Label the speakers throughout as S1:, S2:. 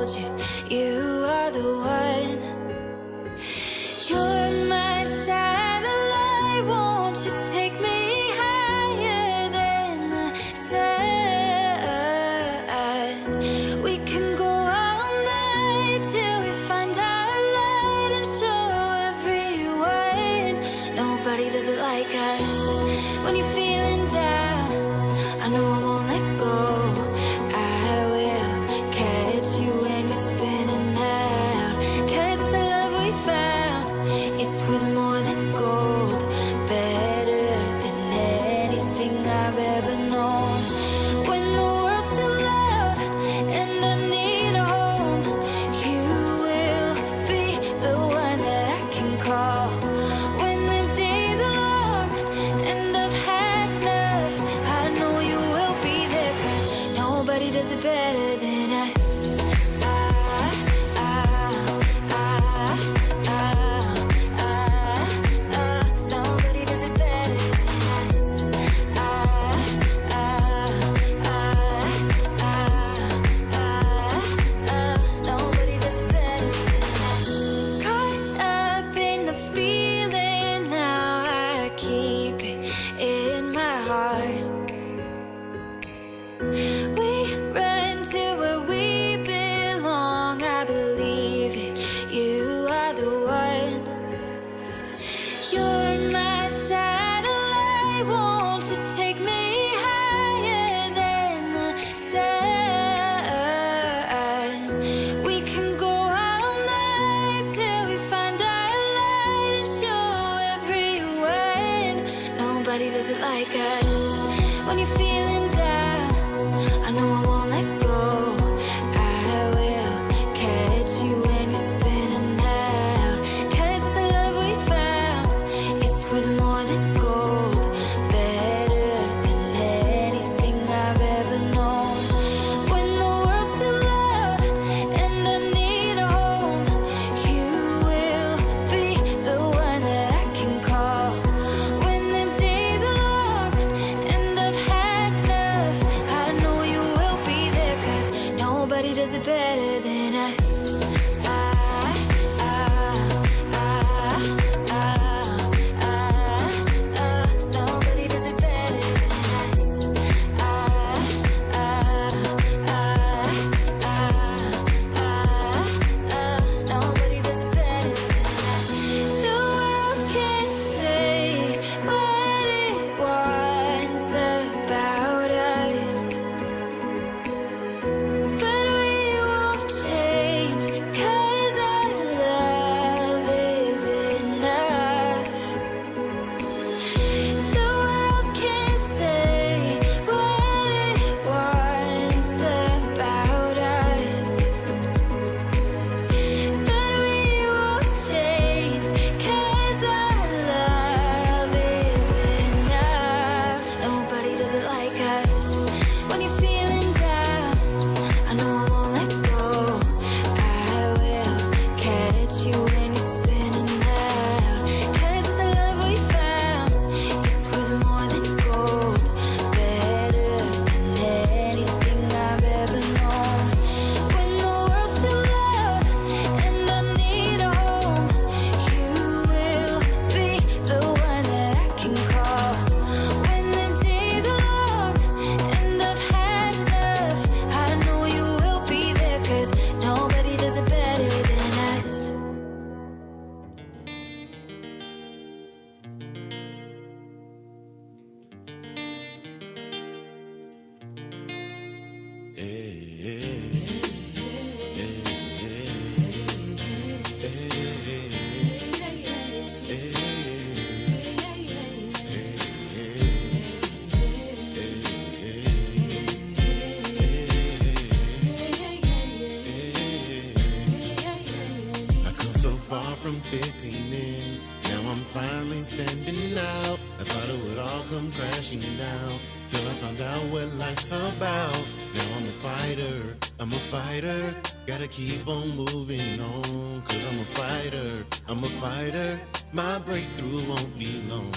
S1: told you, you are the one. You're my satellite, won't you take me higher than the sun? We can go all night till we find our light and show everyone nobody does it like us. When you're feeling down, I know I won't let go. I will catch you when you're spinning out. 'Cause it's the love we found, it's worth more than gold, better than anything I've ever known. When the world's too loud and I need a home, you will be the one that I can call. When the days are long and I've had enough, I know you will be there, 'cause nobody does it better than us. Nobody does it better than us. Nobody does it better than us. Caught up in the feeling, now I keep it in my heart. We run to where we belong, I believe it, you are the one. You're my satellite, won't you take me higher than the sun? We can go all night till we find our light and show everyone nobody does it like us. When you're feeling down, I know I won't let go. I will catch you when you're spinning out. 'Cause it's the love we found, it's worth more than gold, better than anything I've ever known. When the world's too loud and I need a home, you will be the one that I can call. When the days are long and I've had enough, I know you will be there, 'cause nobody does it better than us. Nobody does it better than us. Nobody does it better than us. The world can say what it wants about us, but we won't change, 'cause our love is enough. The world can say what it wants about us, but we won't change, 'cause our love is enough. Nobody does it like us. When you're feeling down, I know I won't let go. I will catch you when you're spinning out. 'Cause it's the love we found, it's worth more than gold, better than anything I've ever known. When the world's too loud and I need a home, you will be the one that I can call. When the days are long and I've had enough, I know you will be there, 'cause nobody does it better than us.
S2: I come so far from 15 in, now I'm finally standing out. I thought it would all come crashing down, till I found out what life's about. Now I'm a fighter, I'm a fighter. Gotta keep on moving on, 'cause I'm a fighter, I'm a fighter. My breakthrough won't be long.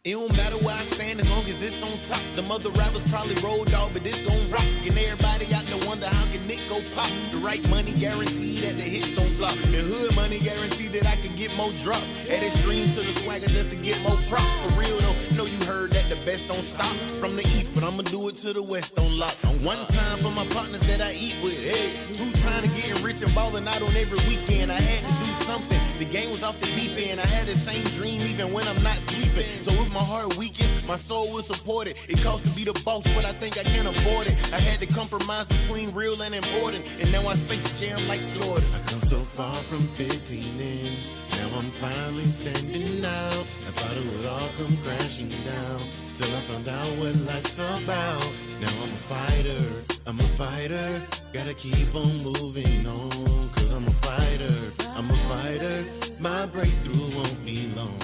S2: It don't matter where I stand as long as it's on top. The mother rappers probably rolled off, but this gon' rock. And everybody out there wonder how can it go pop. The right money guaranteed that the hits don't flop. The hood money guaranteed that I can get more drops. Added streams to the swagger just to get more props. For real though, know you heard that the best don't stop. From the east, but I'ma do it to the west on lock. One time for my partners that I eat with. Hey, 2 times to getting rich and balling out on every weekend. I had to do something. The game was off the deep end. I had the same dream even when I'm not sleeping. So if my heart weakens, my soul will support it. It costs to be the boss, but I think I can afford it. I had to compromise between real and important, and now I space jam like Jordan. I come so far from 15 in, now I'm finally standing out. I thought it would all come crashing down, till I found out what life's about. Now I'm a fighter, gotta keep on moving on, cause I'm a fighter, my breakthrough won't be long.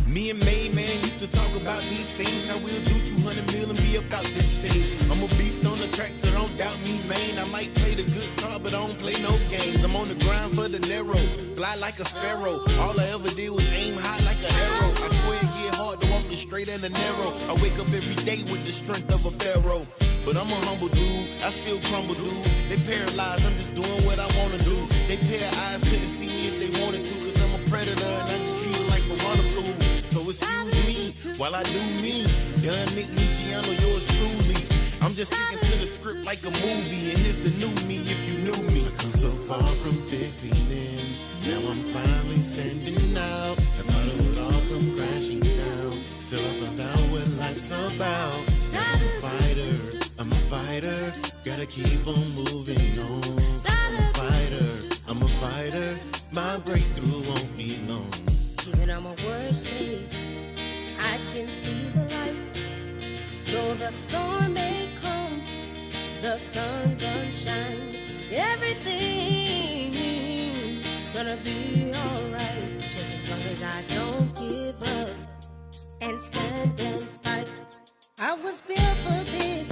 S2: Me and May, man, used to talk about these things. I will do 200 mil and be about this thing. I'm a beast on the track, so don't doubt me, man. I might play the guitar, but I don't play no games. I'm on the grind for the narrow, fly like a sparrow. All I ever did was aim high like an arrow. I swear it get hard to walk the straight and the narrow. I wake up every day with the strength of a pharaoh. But I'm a humble dude, I still crumble dudes. They paralyzed, I'm just doing what I wanna do. They pair of eyes couldn't see me if they wanted to, cause I'm a predator and I just treat it like a runner fool. So excuse me, while I do me. Young Nick Luciano, yours truly. I'm just sticking to the script like a movie, and here's the new me if you knew me. I come so far from 15 in, now I'm finally standing out. I thought it would all come crashing down, till I found out what life's about. Now I'm a fighter, gotta keep on moving on. I'm a fighter, my breakthrough won't be long.
S3: Even on my worst days, I can see the light. Though the storm may come, the sun gonna shine. Everything gonna be alright, just as long as I don't give up and stand and fight. I was built for this.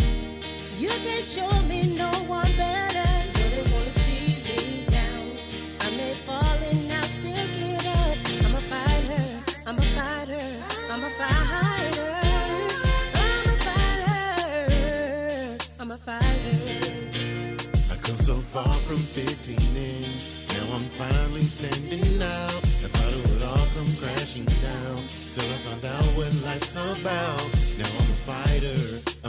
S3: You can show me no one better. No, they wanna see me down. I may fall and now still get up. I'm a fighter, I'm a fighter, I'm a fighter. I'm a fighter, I'm a fighter.
S2: I come so far from 15 in, now I'm finally standing out. I thought it would all come crashing down, till I found out what life's about. Now I'm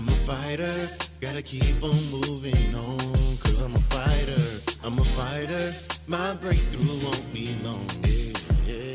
S2: a fighter, gotta keep on moving on, cause I'm a fighter, my breakthrough won't be long. Yeah,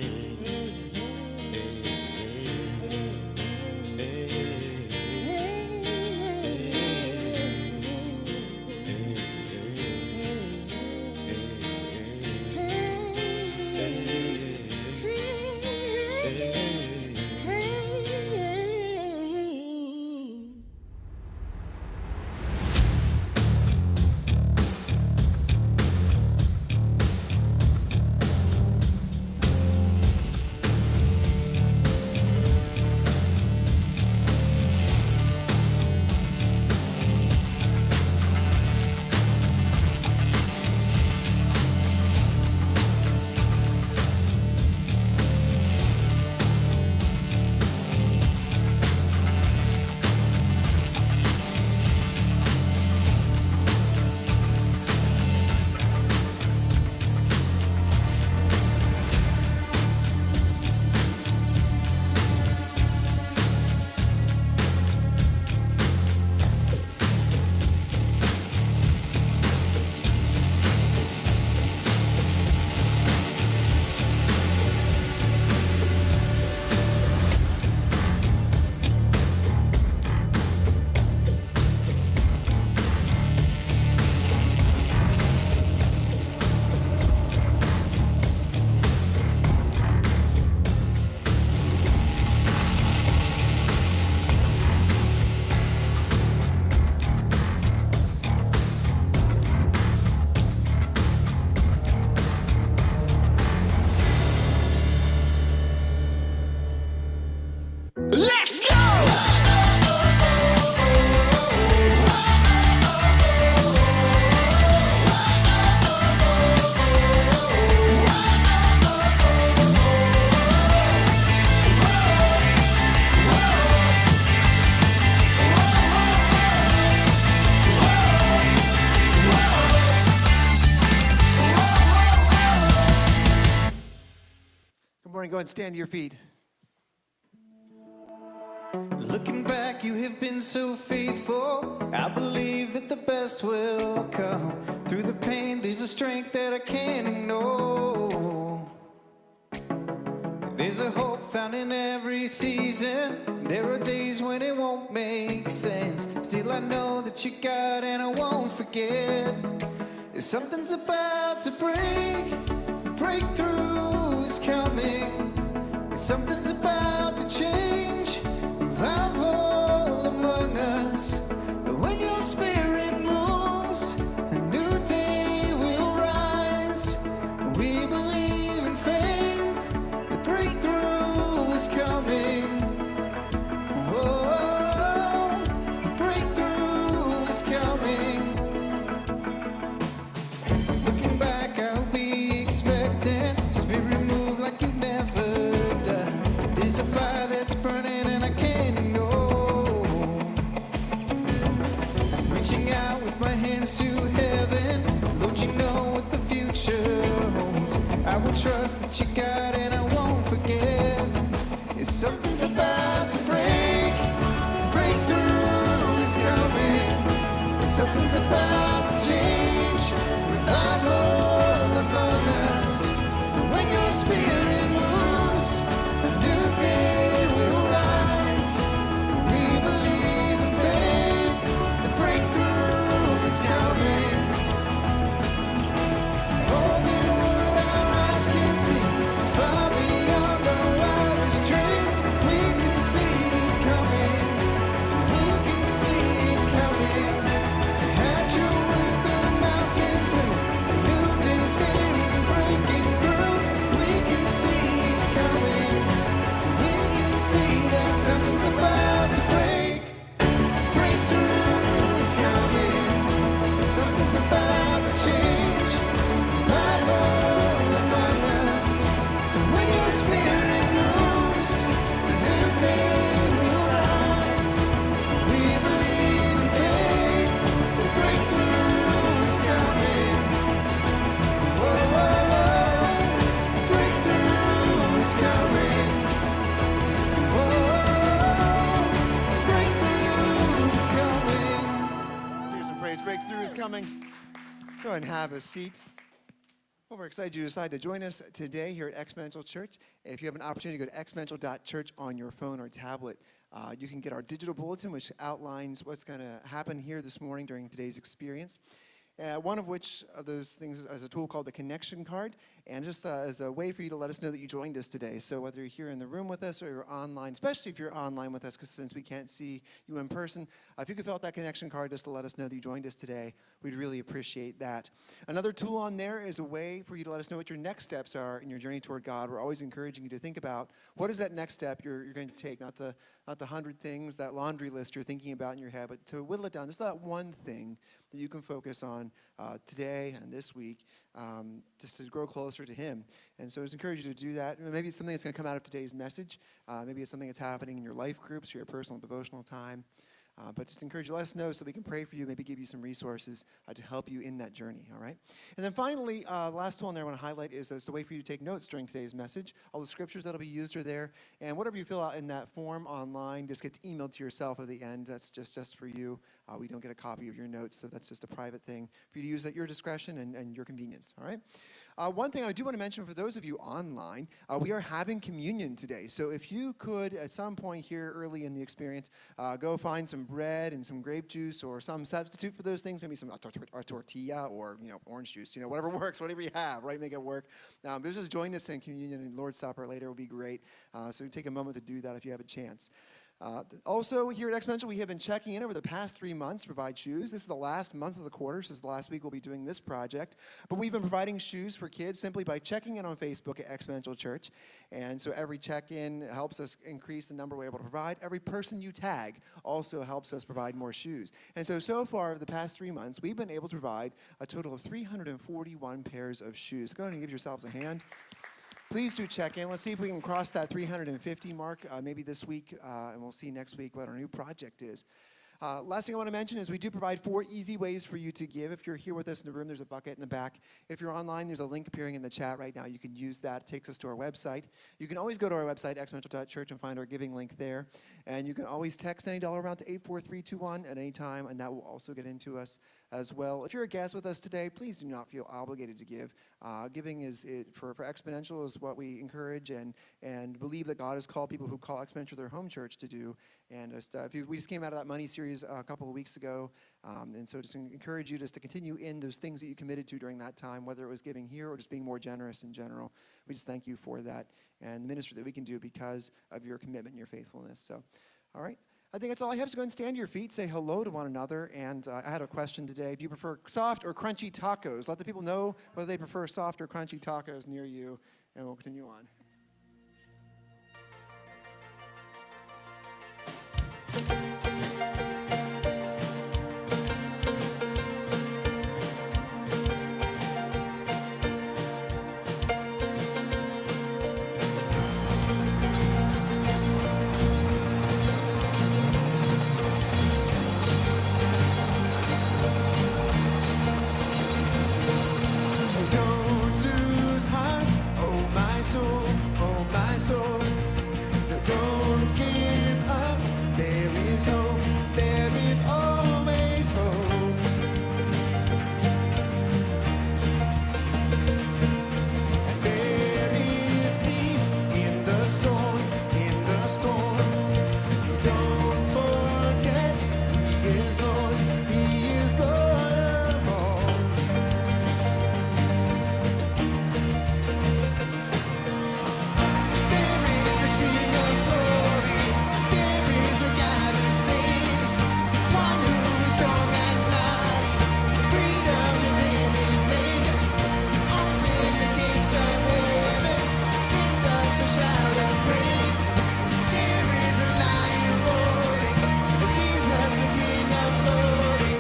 S4: morning. Go ahead and stand to your feet.
S5: Looking back, you have been so faithful. I believe that the best will come. Through the pain, there's a strength that I can't ignore. There's a hope found in every season. There are days when it won't make sense. Still, I know that you got and I won't forget. Something's about to break. Breakthrough is coming. Something's about to change. Revival among us. When your spirit moves, a new day will rise. We believe in faith. The breakthrough is coming. Whoa, the breakthrough is coming. Looking back, I'll be expecting spirit move like you've never done. There's a fire that's burning and I can't ignore. Reaching out with my hands to heaven. Lord, you know what the future holds. I will trust that you got and I won't forget. Something's about to break. Breakthrough is coming. Something's about to change. Revival among us. When your spirit moves, a new day will rise. We believe in faith. The breakthrough is coming. Only what our eyes can see, far beyond our wildest dreams. We can see it coming. We can see it coming. At your word, the mountains move. A new day's here and breaking through. We can see it coming. We can see that something's about to break. Breakthrough is coming. Something's about to change. Revival among us. When your spirit moves, the new day will rise. We believe in faith. The breakthrough is coming. Whoa, whoa, whoa. Breakthrough is coming. Whoa, breakthrough is coming.
S4: Let's hear some praise. Breakthrough is coming. Go ahead and have a seat. Well, we're excited you decided to join us today here at Exponential Church. If you have an opportunity to go to exponential.church on your phone or tablet, you can get our digital bulletin, which outlines what's going to happen here this morning during today's experience. One of which of those things is a tool called the connection card, and just as a way for you to let us know that you joined us today. So whether you're here in the room with us or you're online, especially if you're online with us, because since we can't see you in person, if you could fill out that connection card just to let us know that you joined us today, we'd really appreciate that. Another tool on there is a way for you to let us know what your next steps are in your journey toward God. We're always encouraging you to think about what is that next step you're going to take, not the 100 things, that laundry list you're thinking about in your head, but to whittle it down. Just that one thing that you can focus on today and this week, just to grow closer to Him. And so I just encourage you to do that. Maybe it's something that's going to come out of today's message. Maybe it's something that's happening in your life groups or your personal devotional time. But just encourage you, let us know so we can pray for you, maybe give you some resources to help you in that journey, all right? And then finally, last tool on there I want to highlight is the way for you to take notes during today's message. All the scriptures that'll be used are there. And whatever you fill out in that form online just gets emailed to yourself at the end. That's just for you. We don't get a copy of your notes, so that's just a private thing for you to use at your discretion and your convenience, all right? One thing I do want to mention for those of you online, we are having communion today. So if you could, at some point here early in the experience, go find some bread and some grape juice or some substitute for those things, maybe some a tortilla or orange juice, whatever works, whatever you have, right? Make it work. But just join us in communion and Lord's Supper later will be great. So take a moment to do that if you have a chance. Also, here at Exponential, we have been checking in over the past 3 months to provide shoes. This is the last month of the quarter. This is the last week we'll be doing this project. But we've been providing shoes for kids simply by checking in on Facebook at Exponential Church. And so every check-in helps us increase the number we're able to provide. Every person you tag also helps us provide more shoes. And so far, over the past 3 months, we've been able to provide a total of 341 pairs of shoes. Go ahead and give yourselves a hand. Please do check in. Let's see if we can cross that 350 mark maybe this week, and we'll see next week what our new project is. Last thing I want to mention is we do provide 4 easy ways for you to give. If you're here with us in the room, there's a bucket in the back. If you're online, there's a link appearing in the chat right now. You can use that. It takes us to our website. You can always go to our website, exponential.church, and find our giving link there. And you can always text any dollar amount to 84321 at any time, and that will also get into us as well. If you're a guest with us today, please do not feel obligated to give. Giving for Exponential is what we encourage and believe that God has called people who call Exponential their home church to do. And we just came out of that money series a couple of weeks ago, and so just encourage you just to continue in those things that you committed to during that time, whether it was giving here or just being more generous in general. We just thank you for that and the ministry that we can do because of your commitment and your faithfulness. So, all right. I think that's all I have. So go ahead and stand to your feet, say hello to one another. And I had a question today. Do you prefer soft or crunchy tacos? Let the people know whether they prefer soft or crunchy tacos near you, and we'll continue on.
S2: Don't lose heart, oh my soul, oh my soul. No, don't give up. There is hope, there is always hope. And there is peace in the storm, in the storm. No, don't forget, He is Lord, He is Lord of all. There is a King of glory. There is a God who saves. One who is strong and mighty. Freedom is in His name. Open the gates of heaven. Lift up a shout of praise. There is a lion roaring. It's Jesus, the King of glory.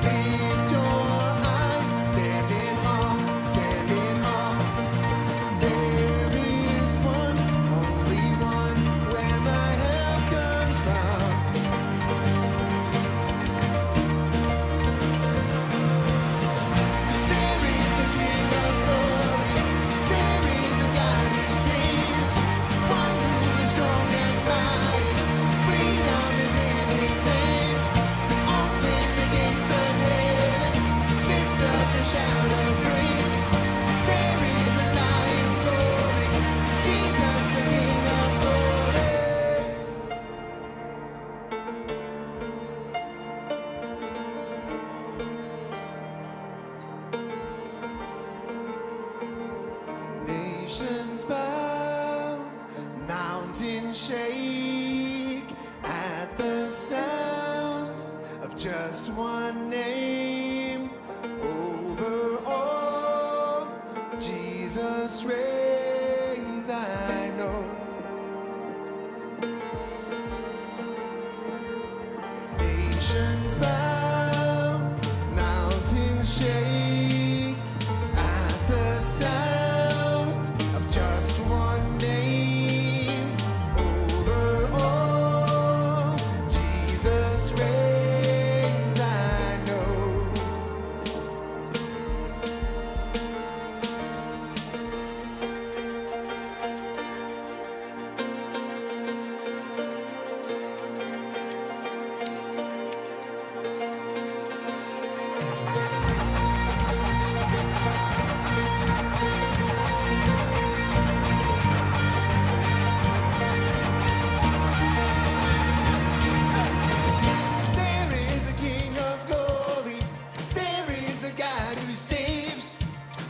S2: Lift your eyes, stand in awe, stand in awe. There is one, only one, where my help comes from. There is a King of glory. There is a God who saves. One who is strong and mighty. Freedom is in His name. Open the gates of heaven. Lift up a shout of praise. There is a lion roaring. Jesus, the King of glory. Nations bow, mountains shake at the sound of just one name. Over all, Jesus reigns, I know. Nations bow, mountains shake at the sound of just one name. Over all, Jesus reigns, I know. There is a King of glory. There is a God who saves.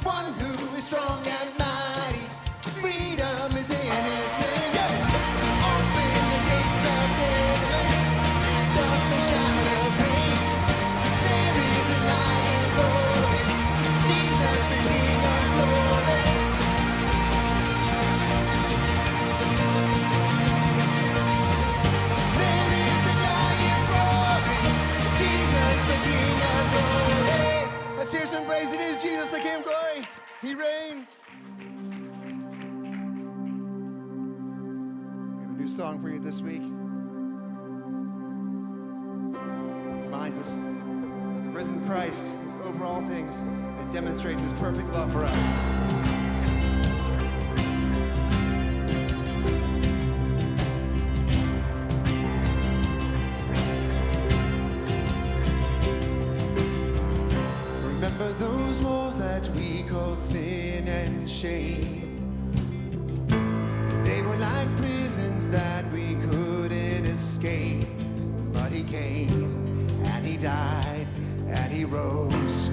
S2: One who is strong and mighty. Freedom is in His name. Yeah. Open the gates of heaven. Lift up a shout of praise. There is a lion roaring. Jesus, the King of glory. There is a lion roaring. Jesus, the King of glory. Let's hear some praise. It is Jesus, the King of glory. He reigns. We have a new song for you this week.
S4: reminds us that the risen Christ is over all things and demonstrates his perfect love for us. Remember those walls that we called sin and shame. They were like prisons that we couldn't escape. But he came and he died and he rose.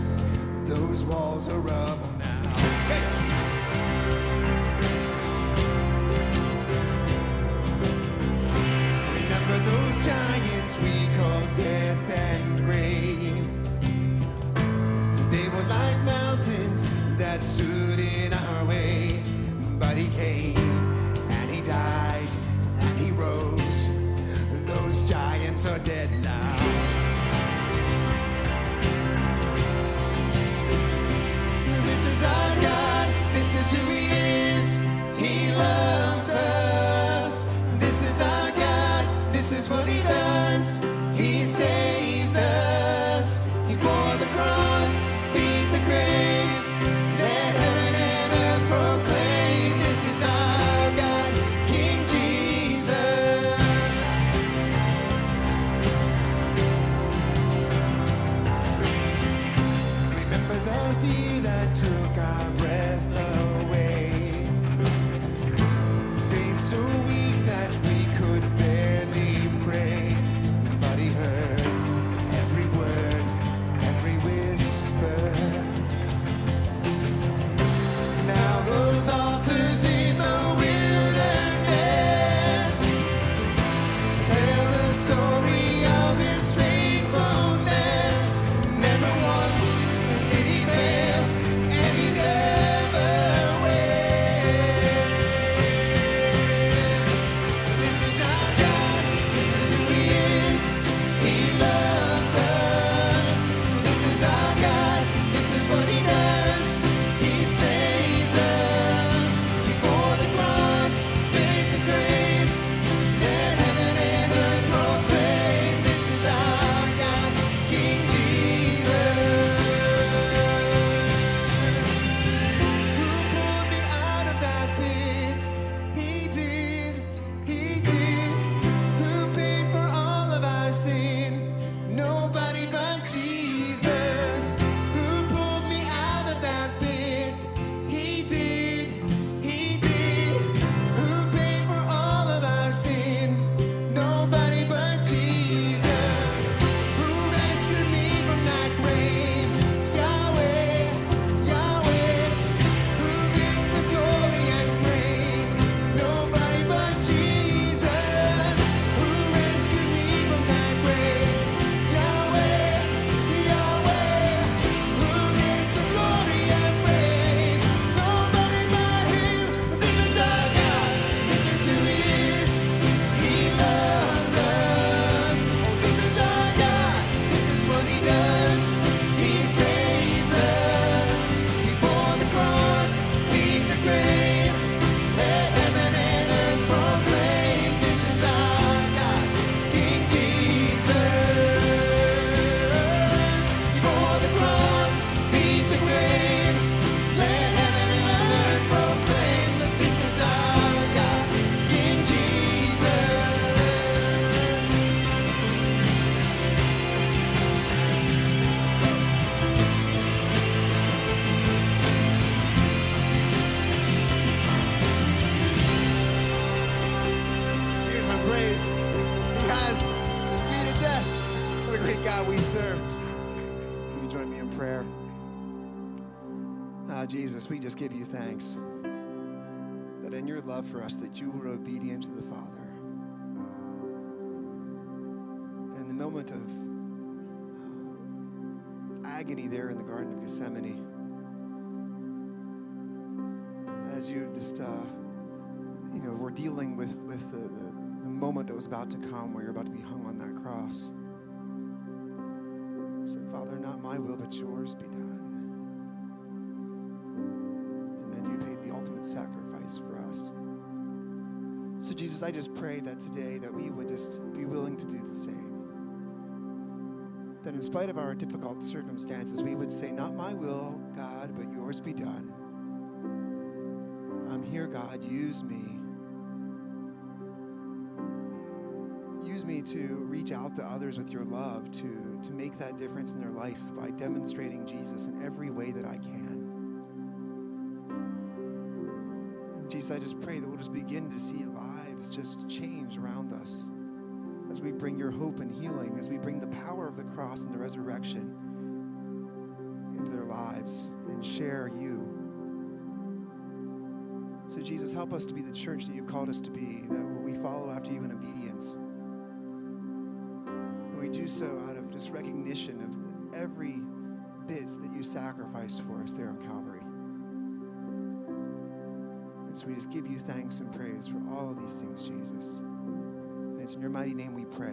S4: Those walls are rubble now. Hey! Remember those giants we called death and grave. They were like mountains that stood in our way. But he came and he died and he rose. Those giants are dead now. This is our God, this is who he is. He loves us. This is our God, this is what he does. He saves us. He bore the cross, beat the grave. Let heaven and earth proclaim. This is our God, King Jesus. Remember the fear that took our breath away. Faith so weak that we could barely pray. But he heard every word, every whisper. Now those altars in the wilderness tell the story of his faithfulness. Never once did he fail, and he never will. This is our God, this is who he is. He loves us. This is our God, this is what he does. He saves us. He bore the cross, made the grave. Let heaven and earth proclaim. This is our God, King Jesus. Who pulled me out of that pit? He did, he did. Who paid for all of our sin? Nobody but Jesus. Who pulled me out of that pit? He did, he did. Who paid for all of our sins? Nobody but Jesus. Who rescued me from that grave? Yahweh, Yahweh. Who gets the glory and praise? Nobody but Jesus. Who rescued me from that grave? Yahweh, Yahweh. Who gets the glory and praise? Nobody but him. This is our God. This is who he is. He loves us. This is our God. This is what he does. He saves us. He bore the cross, beat the grave. Let heaven and earth proclaim. This is our God, King Jesus. He bore the cross, beat the grave. Let heaven and earth proclaim that this is our God, King Jesus. Let's hear some praise. He has defeated death. What a great God we serve. Will you join me in prayer? Jesus, we just give you thanks that in your love for us that you were obedient to the Father. In the moment of agony there in the Garden of Gethsemane, as you just were dealing with the moment that was about to come where you're about to be hung on that cross. So, Father, not my will but yours be done. And then you paid the ultimate sacrifice for us. So, Jesus, I just pray that today that we would just be willing to do the same. that in spite of our difficult circumstances, we would say, not my will, God, but yours be done. I'm here, God, use me. Use me to reach out to others with your love, to make that difference in their life by demonstrating Jesus in every way that I can. And Jesus, I just pray that we'll just begin to see lives just change around us as we bring your hope and healing, as we bring the power of the cross and the resurrection into their lives and share you. So Jesus, help us to be the church that you've called us to be, that we follow after you in obedience. And we do so out of just recognition of every bit that you sacrificed for us there on Calvary. And so we just give you thanks and praise for all of these things, Jesus. And it's in your mighty name we pray.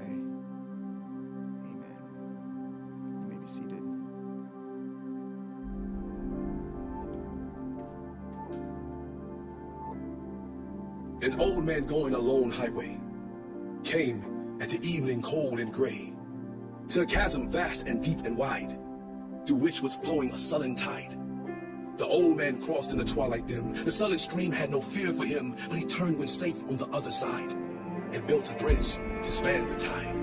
S4: Amen. You may be seated.
S6: An old man going a lone highway came at the evening cold and gray to a chasm vast and deep and wide, through which was flowing a sullen tide. The old man crossed in the twilight dim. The sullen stream had no fear for him, but he turned when safe on the other side and built a bridge to span the tide.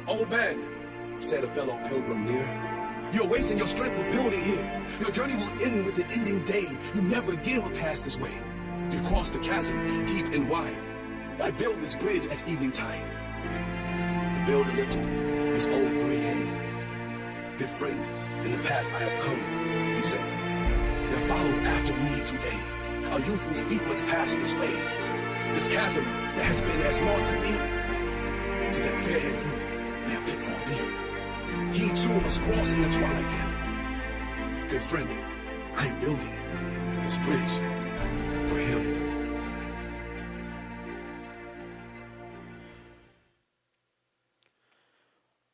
S6: Old man, said a fellow pilgrim near, you're wasting your strength with building here. Your journey will end with the ending day. You never again will pass this way. You cross the chasm deep and wide. I build this bridge at evening tide. The builder lifted his old gray head. Good friend, in the path I have come, he said, there followed after me today a youth whose feet must pass this way. This chasm that has been as small to me, to that fair-haired youth may a pitfall be. He too must cross in the twilight dim. Good friend, I am building this bridge for him.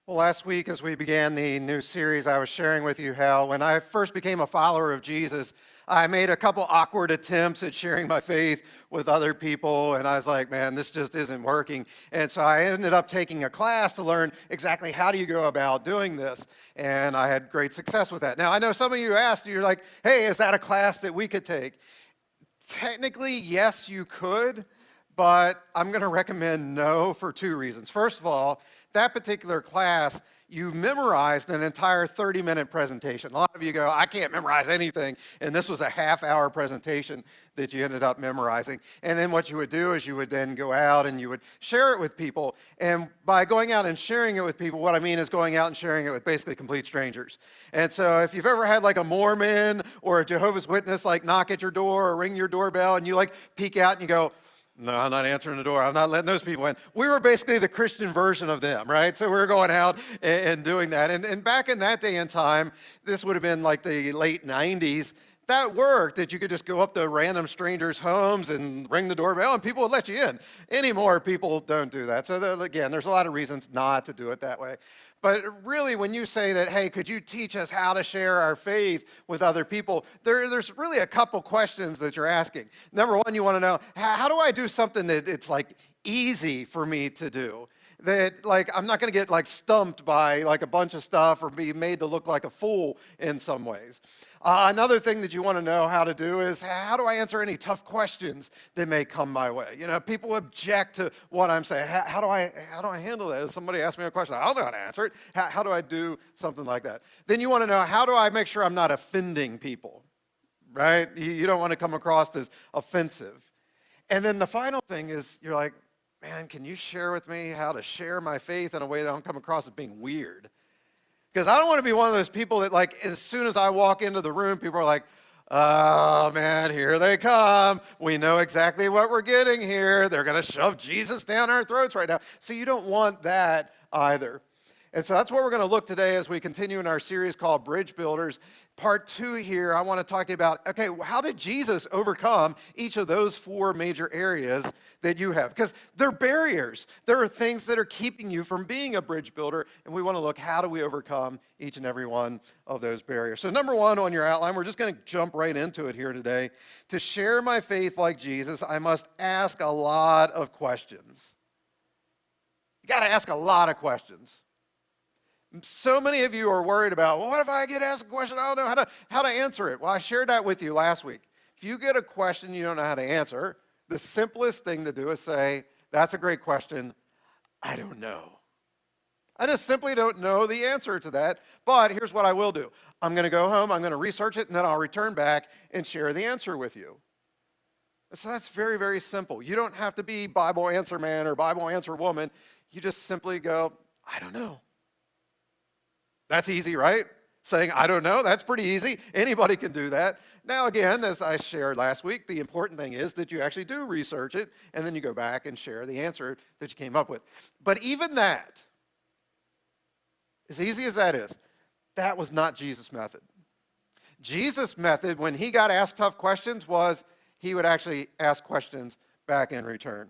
S7: Well, last week as we began the new series, I was sharing with you how when I first became a follower of Jesus, I made a couple awkward attempts at sharing my faith with other people, and I was like, man, this just isn't working. And so I ended up taking a class to learn exactly how do you go about doing this, and I had great success with that. Now, I know some of you asked, you're like, hey, is that a class that we could take? Technically, yes, you could, but I'm going to recommend no for two reasons. First of all, that particular class, you memorized an entire 30-minute presentation. A lot of you go, I can't memorize anything, and this was a half-hour presentation that you ended up memorizing. And then what you would do is you would then go out and you would share it with people. And by going out and sharing it with people, what I mean is going out and sharing it with basically complete strangers. And so if you've ever had like a Mormon or a Jehovah's Witness like knock at your door or ring your doorbell and you like peek out and you go, no, I'm not answering the door. I'm not letting those people in. We were basically the Christian version of them, right? So we were going out and doing that. And back in that day and time, this would have been like the late 90s, that worked, that you could just go up to random strangers' homes and ring the doorbell and people would let you in. Anymore, people don't do that. So again, there's a lot of reasons not to do it that way. But really, when you say that, hey, could you teach us how to share our faith with other people, there's really a couple questions that you're asking. Number one, you want to know, how do I do something that it's like easy for me to do? That like I'm not going to get like stumped by like a bunch of stuff or be made to look like a fool in some ways. Another thing that you want to know how to do is how do I answer any tough questions that may come my way? You know, people object to what I'm saying. How do I handle that? If somebody asks me a question, I don't know how to answer it. How do I do something like that? Then you want to know, how do I make sure I'm not offending people, right? You don't want to come across as offensive. And then the final thing is you're like, man, can you share with me how to share my faith in a way that I don't come across as being weird? Because I don't want to be one of those people that, like, as soon as I walk into the room, people are like, oh, man, here they come. We know exactly what we're getting here. They're going to shove Jesus down our throats right now. So you don't want that either. And so that's what we're going to look today as we continue in our series called BridgeBuilders. Part 2 here, I want to talk about, okay, how did Jesus overcome each of those 4 major areas that you have? Because they're barriers. There are things that are keeping you from being a bridge builder, and we want to look, how do we overcome each and every one of those barriers? So number 1 on your outline, we're just going to jump right into it here today. To share my faith like Jesus, I must ask a lot of questions. You got to ask a lot of questions. So many of you are worried about, well, what if I get asked a question? I don't know how to answer it. Well, I shared that with you last week. If you get a question you don't know how to answer, the simplest thing to do is say, that's a great question. I don't know. I just simply don't know the answer to that, but here's what I will do. I'm going to go home, I'm going to research it, and then I'll return back and share the answer with you. So that's very, very simple. You don't have to be Bible answer man or Bible answer woman. You just simply go, I don't know. That's easy, right? Saying, I don't know, that's pretty easy. Anybody can do that. Now, again, as I shared last week, the important thing is that you actually do research it, and then you go back and share the answer that you came up with. But even that, as easy as that is, that was not Jesus' method. Jesus' method, when he got asked tough questions, was he would actually ask questions back in return.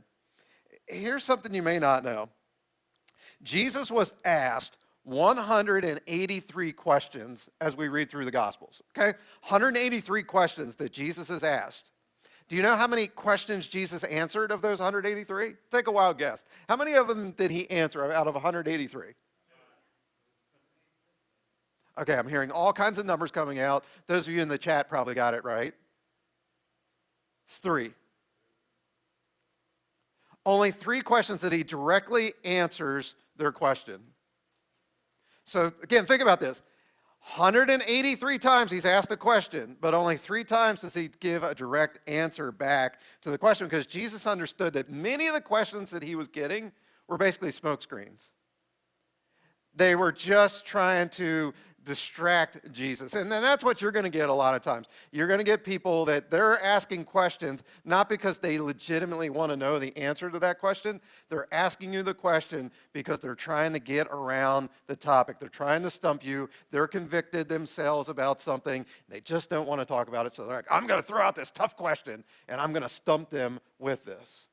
S7: Here's something you may not know. Jesus was asked 183 questions as we read through the Gospels, okay? 183 questions that Jesus is asked. Do you know how many questions Jesus answered of those 183? Take a wild guess. How many of them did he answer out of 183? Okay, I'm hearing all kinds of numbers coming out. Those of you in the chat probably got it right. It's 3. Only 3 questions that he directly answers their question. So again, think about this. 183 times he's asked a question, but only 3 times does he give a direct answer back to the question, because Jesus understood that many of the questions that he was getting were basically smokescreens. They were just trying to distract Jesus. And then that's what you're going to get a lot of times. You're going to get people that they're asking questions not because they legitimately want to know the answer to that question. They're asking you the question because they're trying to get around the topic. They're trying to stump you. They're convicted themselves about something. They just don't want to talk about it. So they're like, I'm going to throw out this tough question and I'm going to stump them with this.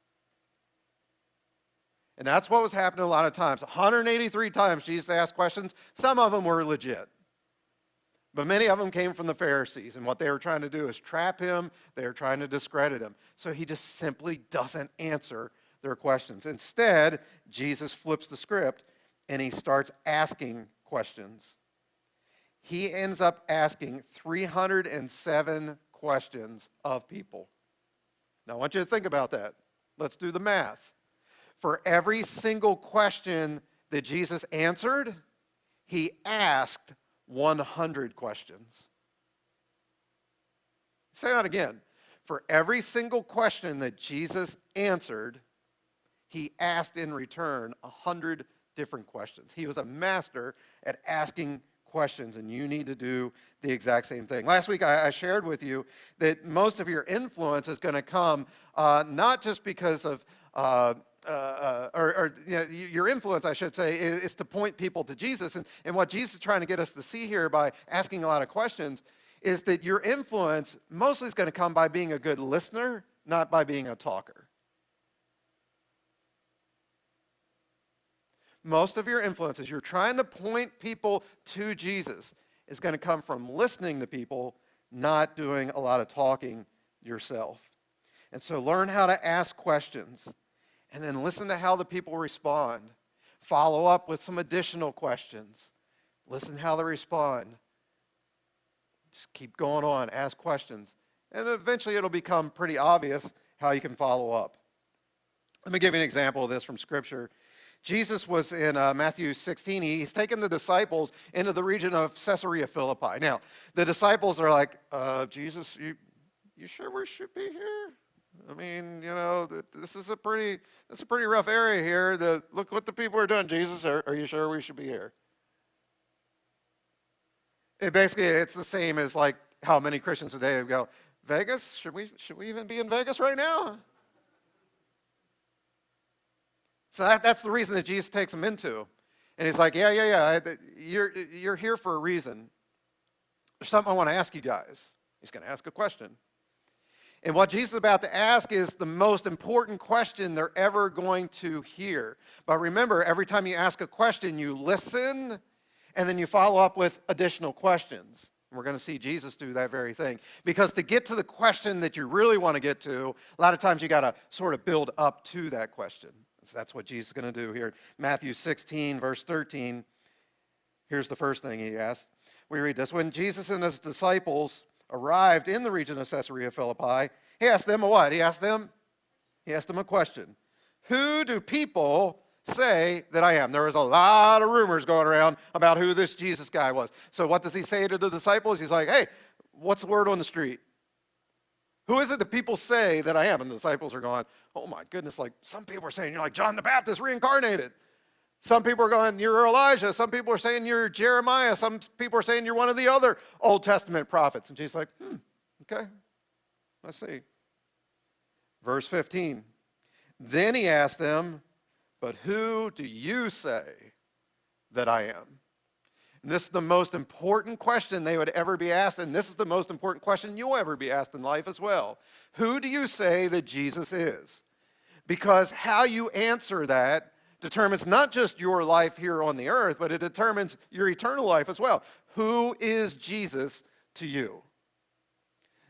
S7: And that's what was happening a lot of times. 183 times Jesus asked questions. Some of them were legit. But many of them came from the Pharisees, and what they were trying to do is trap him. They were trying to discredit him. So he just simply doesn't answer their questions. Instead, Jesus flips the script, and he starts asking questions. He ends up asking 307 questions of people. Now, I want you to think about that. Let's do the math. For every single question that Jesus answered, he asked 100 questions. Say that again. For every single question that Jesus answered, he asked in return 100 different questions. He was a master at asking questions, and you need to do the exact same thing. Last week, I shared with you that most of your influence is going to come not just because of your influence, I should say, is to point people to Jesus. And what Jesus is trying to get us to see here by asking a lot of questions is that your influence mostly is going to come by being a good listener, not by being a talker. Most of your influence, as you're trying to point people to Jesus, is going to come from listening to people, not doing a lot of talking yourself. And so learn how to ask questions. And then listen to how the people respond. Follow up with some additional questions. Listen how they respond. Just keep going on. Ask questions. And eventually it'll become pretty obvious how you can follow up. Let me give you an example of this from Scripture. Jesus was in Matthew 16. He's taken the disciples into the region of Caesarea Philippi. Now, the disciples are like, Jesus, you sure we should be here? I mean, this is a pretty rough area here. Look what the people are doing. Jesus, are you sure we should be here? It's the same as like how many Christians today would go, Vegas? Should we even be in Vegas right now? So that's the reason that Jesus takes them into. And he's like, yeah. You're here for a reason. There's something I want to ask you guys. He's going to ask a question. And what Jesus is about to ask is the most important question they're ever going to hear. But remember, every time you ask a question, you listen, and then you follow up with additional questions. And we're going to see Jesus do that very thing. Because to get to the question that you really want to get to, a lot of times you got to sort of build up to that question. So that's what Jesus is going to do here. Matthew 16, verse 13. Here's the first thing he asked. We read this. When Jesus and his disciples arrived in the region of Caesarea Philippi, he asked them a what? He asked them a question. Who do people say that I am? There was a lot of rumors going around about who this Jesus guy was. So what does he say to the disciples? He's like, hey, what's the word on the street? Who is it that people say that I am? And the disciples are going, oh my goodness, like some people are saying you're like John the Baptist reincarnated. Some people are going, you're Elijah. Some people are saying you're Jeremiah. Some people are saying you're one of the other Old Testament prophets. And Jesus is like, okay, let's see. Verse 15. Then he asked them, but who do you say that I am? And this is the most important question they would ever be asked, and this is the most important question you'll ever be asked in life as well. Who do you say that Jesus is? Because how you answer that determines not just your life here on the earth, but it determines your eternal life as well. Who is Jesus to you?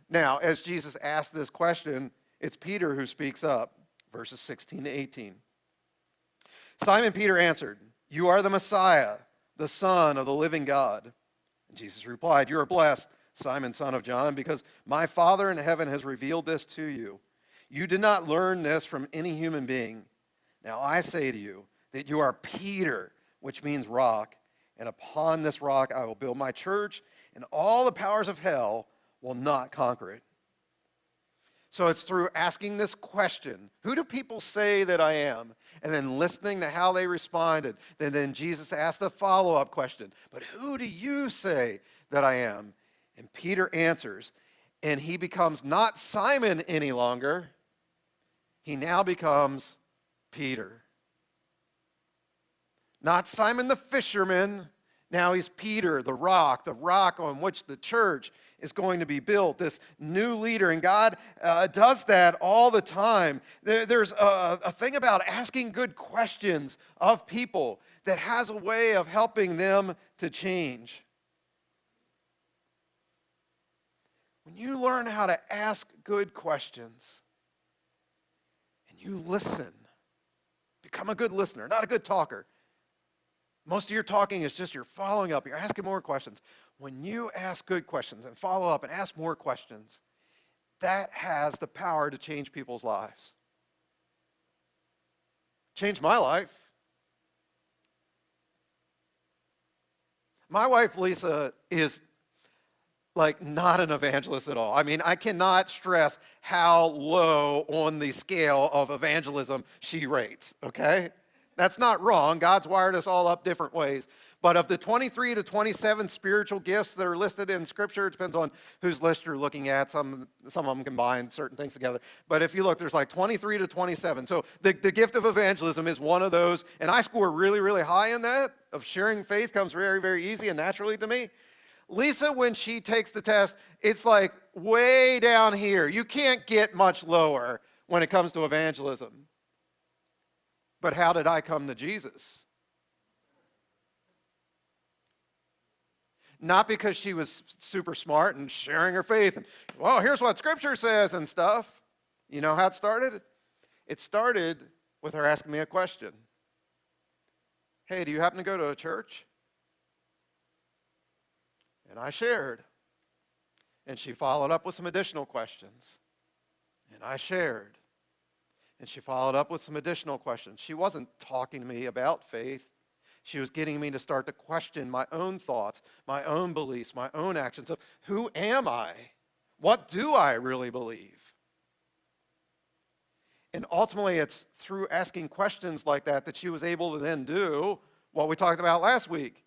S7: Now, as Jesus asked this question, it's Peter who speaks up, verses 16 to 18. Simon Peter answered, you are the Messiah, the Son of the living God. And Jesus replied, you are blessed, Simon, son of John, because my Father in heaven has revealed this to you. You did not learn this from any human being. Now I say to you that you are Peter, which means rock, and upon this rock I will build my church, and all the powers of hell will not conquer it. So it's through asking this question, who do people say that I am? And then listening to how they responded. Then Jesus asked a follow-up question, but who do you say that I am? And Peter answers, and he becomes not Simon any longer. He now becomes Peter. Not Simon the fisherman. Now he's Peter, the rock on which the church is going to be built, this new leader. And God does that all the time. There's a thing about asking good questions of people that has a way of helping them to change. When you learn how to ask good questions and you listen, become a good listener, not a good talker. Most of your talking is just you're following up, you're asking more questions. When you ask good questions and follow up and ask more questions, that has the power to change people's lives. Changed my life. My wife, Lisa, is like not an evangelist at all. I mean, I cannot stress how low on the scale of evangelism she rates, okay? That's not wrong. God's wired us all up different ways. But of the 23 to 27 spiritual gifts that are listed in Scripture, it depends on whose list you're looking at. Some of them combine certain things together. But if you look, there's like 23 to 27. So the gift of evangelism is one of those. And I score really, really high in that. Of sharing faith comes very, very easy and naturally to me. Lisa, when she takes the test, it's like way down here. You can't get much lower when it comes to evangelism. But how did I come to Jesus? Not because she was super smart and sharing her faith and, well, here's what Scripture says and stuff. You know how it started? It started with her asking me a question. Hey, do you happen to go to a church? And I shared. And she followed up with some additional questions. And I shared. And she followed up with some additional questions. She wasn't talking to me about faith. She was getting me to start to question my own thoughts, my own beliefs, my own actions of who am I? What do I really believe? And ultimately, it's through asking questions like that that she was able to then do what we talked about last week.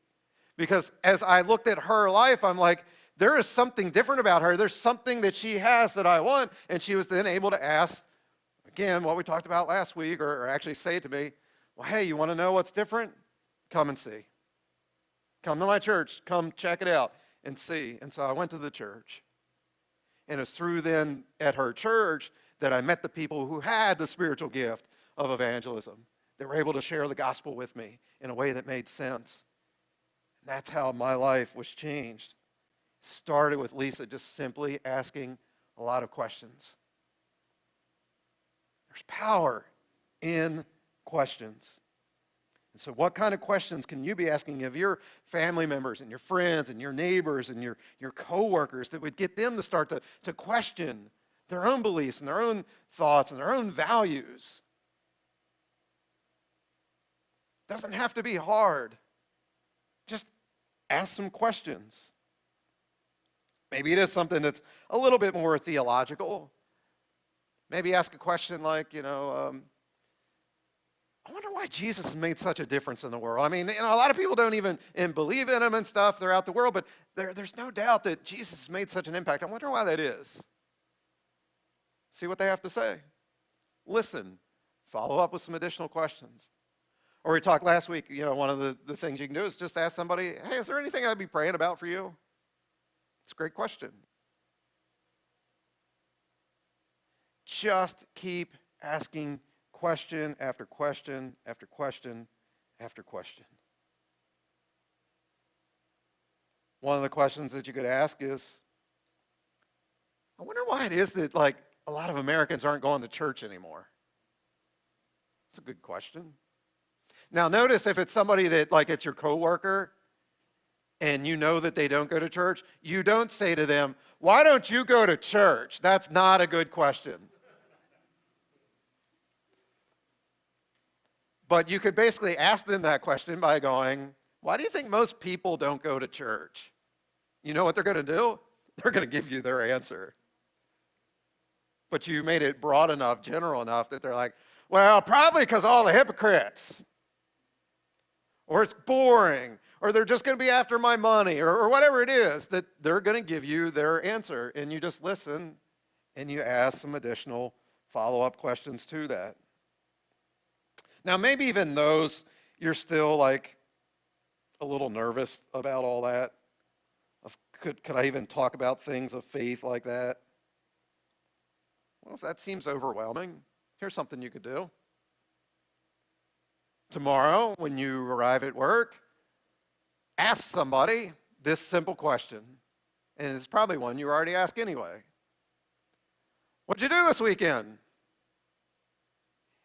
S7: Because as I looked at her life, I'm like, there is something different about her. There's something that she has that I want. And she was then able to ask, again, what we talked about last week, or actually say to me, well, hey, you want to know what's different? Come and see. Come to my church. Come check it out and see. And so I went to the church. And it's through then at her church that I met the people who had the spiritual gift of evangelism. They were able to share the gospel with me in a way that made sense. And that's how my life was changed. It started with Lisa just simply asking a lot of questions. There's power in questions. And so what kind of questions can you be asking of your family members and your friends and your neighbors and your coworkers that would get them to start to question their own beliefs and their own thoughts and their own values? Doesn't have to be hard. Just ask some questions. Maybe it is something that's a little bit more theological. Maybe ask a question like, I wonder why Jesus made such a difference in the world. I mean, a lot of people don't even believe in him and stuff throughout the world, but there's no doubt that Jesus made such an impact. I wonder why that is. See what they have to say. Listen. Follow up with some additional questions. Or we talked last week, one of the things you can do is just ask somebody, hey, is there anything I'd be praying about for you? It's a great question. Just keep asking question after question after question after question. One of the questions that you could ask is, I wonder why it is that a lot of Americans aren't going to church anymore. It's a good question. Now notice if it's somebody that it's your coworker and you know that they don't go to church, you don't say to them, why don't you go to church? That's not a good question. But you could basically ask them that question by going, why do you think most people don't go to church? You know what they're going to do? They're going to give you their answer. But you made it broad enough, general enough that they're like, well, probably because all the hypocrites. Or it's boring. Or they're just going to be after my money. Or whatever it is, that they're going to give you their answer. And you just listen and you ask some additional follow-up questions to that. Now, maybe even those, you're still a little nervous about all that. Could I even talk about things of faith like that? Well, if that seems overwhelming, here's something you could do. Tomorrow, when you arrive at work, ask somebody this simple question. And it's probably one you already asked anyway. What'd you do this weekend?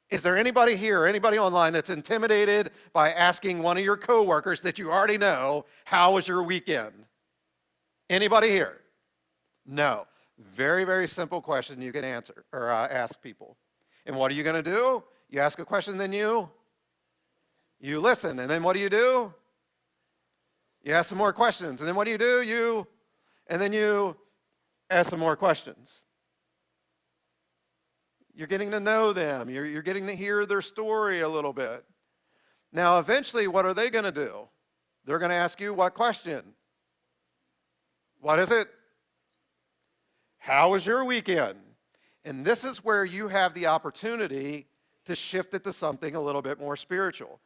S7: Is there anybody here, anybody online that's intimidated by asking one of your coworkers that you already know, how was your weekend? Anybody here? No. Very, very simple question you can answer or ask people. And what are you going to do? You ask a question, then you listen. And then what do? You ask some more questions. And then what do? And then you ask some more questions. You're getting to know them. You're getting to hear their story a little bit. Now, eventually, what are they going to do? They're going to ask you what question? What is it? How was your weekend? And this is where you have the opportunity to shift it to something a little bit more spiritual.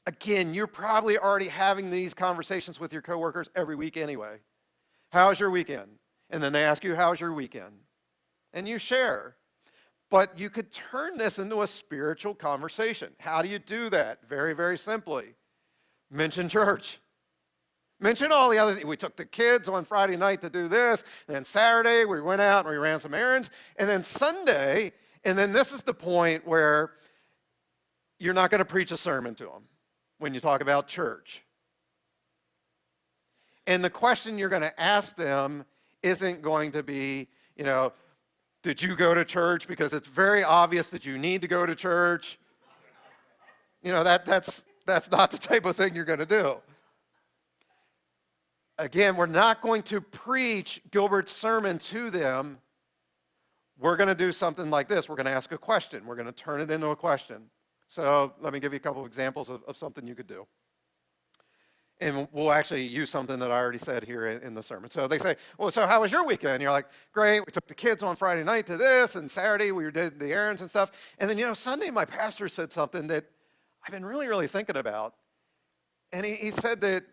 S7: Again, you're probably already having these conversations with your coworkers every week anyway. How was your weekend? And then they ask you, how was your weekend? And you share. But you could turn this into a spiritual conversation. How do you do that? Very, very simply. Mention church. Mention all the other things. We took the kids on Friday night to do this. And then Saturday, we went out and we ran some errands. And then Sunday, and then this is the point where you're not going to preach a sermon to them when you talk about church. And the question you're going to ask them isn't going to be, did you go to church? Because it's very obvious that you need to go to church. That's not the type of thing you're going to do. Again, we're not going to preach Gilbert's sermon to them. We're going to do something like this. We're going to ask a question. We're going to turn it into a question. So let me give you a couple of examples of something you could do. And we'll actually use something that I already said here in the sermon. So they say, well, so how was your weekend? You're like, great, we took the kids on Friday night to this, and Saturday we did the errands and stuff. And then, Sunday my pastor said something that I've been really, really thinking about. And he said that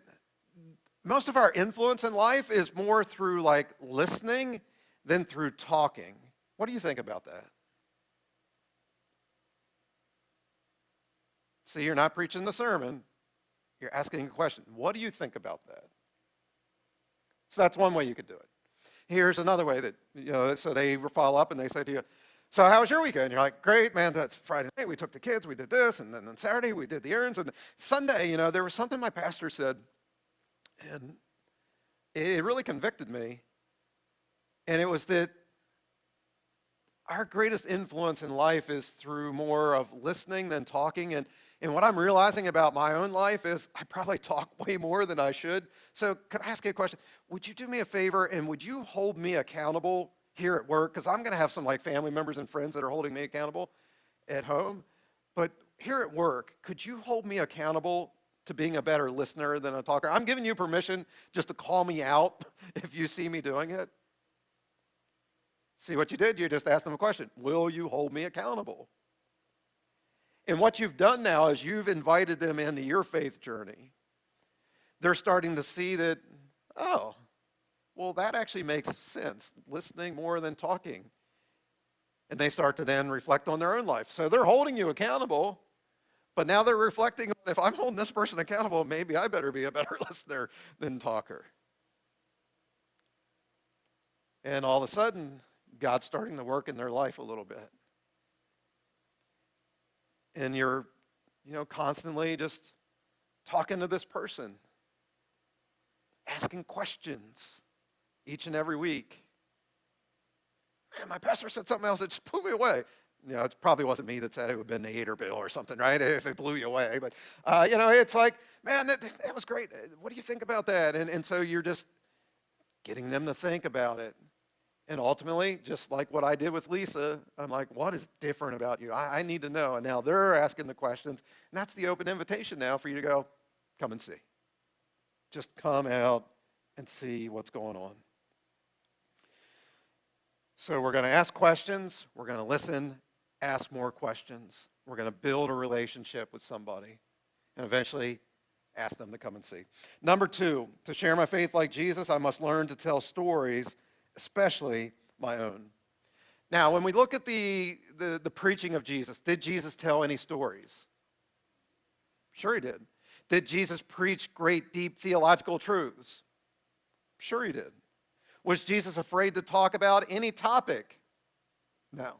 S7: most of our influence in life is more through listening than through talking. What do you think about that? See, you're not preaching the sermon. You're asking a question. What do you think about that? So that's one way you could do it. Here's another way that, so they follow up and they say to you, So how was your weekend? You're like, great, man, that's Friday night. We took the kids, we did this, and then on Saturday we did the errands. And Sunday, there was something my pastor said, and it really convicted me. And it was that our greatest influence in life is through more of listening than talking. And what I'm realizing about my own life is I probably talk way more than I should. So could I ask you a question? Would you do me a favor, and would you hold me accountable here at work? Because I'm going to have some family members and friends that are holding me accountable at home. But here at work, could you hold me accountable to being a better listener than a talker? I'm giving you permission just to call me out if you see me doing it. See what you did? You just asked them a question. Will you hold me accountable? And what you've done now is you've invited them into your faith journey. They're starting to see that, oh, well, that actually makes sense, listening more than talking. And they start to then reflect on their own life. So they're holding you accountable, but now they're reflecting on, if I'm holding this person accountable, maybe I better be a better listener than talker. And all of a sudden, God's starting to work in their life a little bit. And you're, constantly just talking to this person, asking questions each and every week. Man, my pastor said something else that just blew me away. It probably wasn't me that said it. It would have been the Nader bill or something, right? If it blew you away. But, it's like, man, that was great. What do you think about that? And so you're just getting them to think about it. And ultimately, just like what I did with Lisa, I'm like, what is different about you? I need to know. And now they're asking the questions. And that's the open invitation now for you to go, come and see. Just come out and see what's going on. So we're going to ask questions. We're going to listen, ask more questions. We're going to build a relationship with somebody. And eventually, ask them to come and see. Number 2, to share my faith like Jesus, I must learn to tell stories, especially my own. Now, when we look at the preaching of Jesus, did Jesus tell any stories? Sure he did. Did Jesus preach great, deep theological truths? Sure he did. Was Jesus afraid to talk about any topic? No.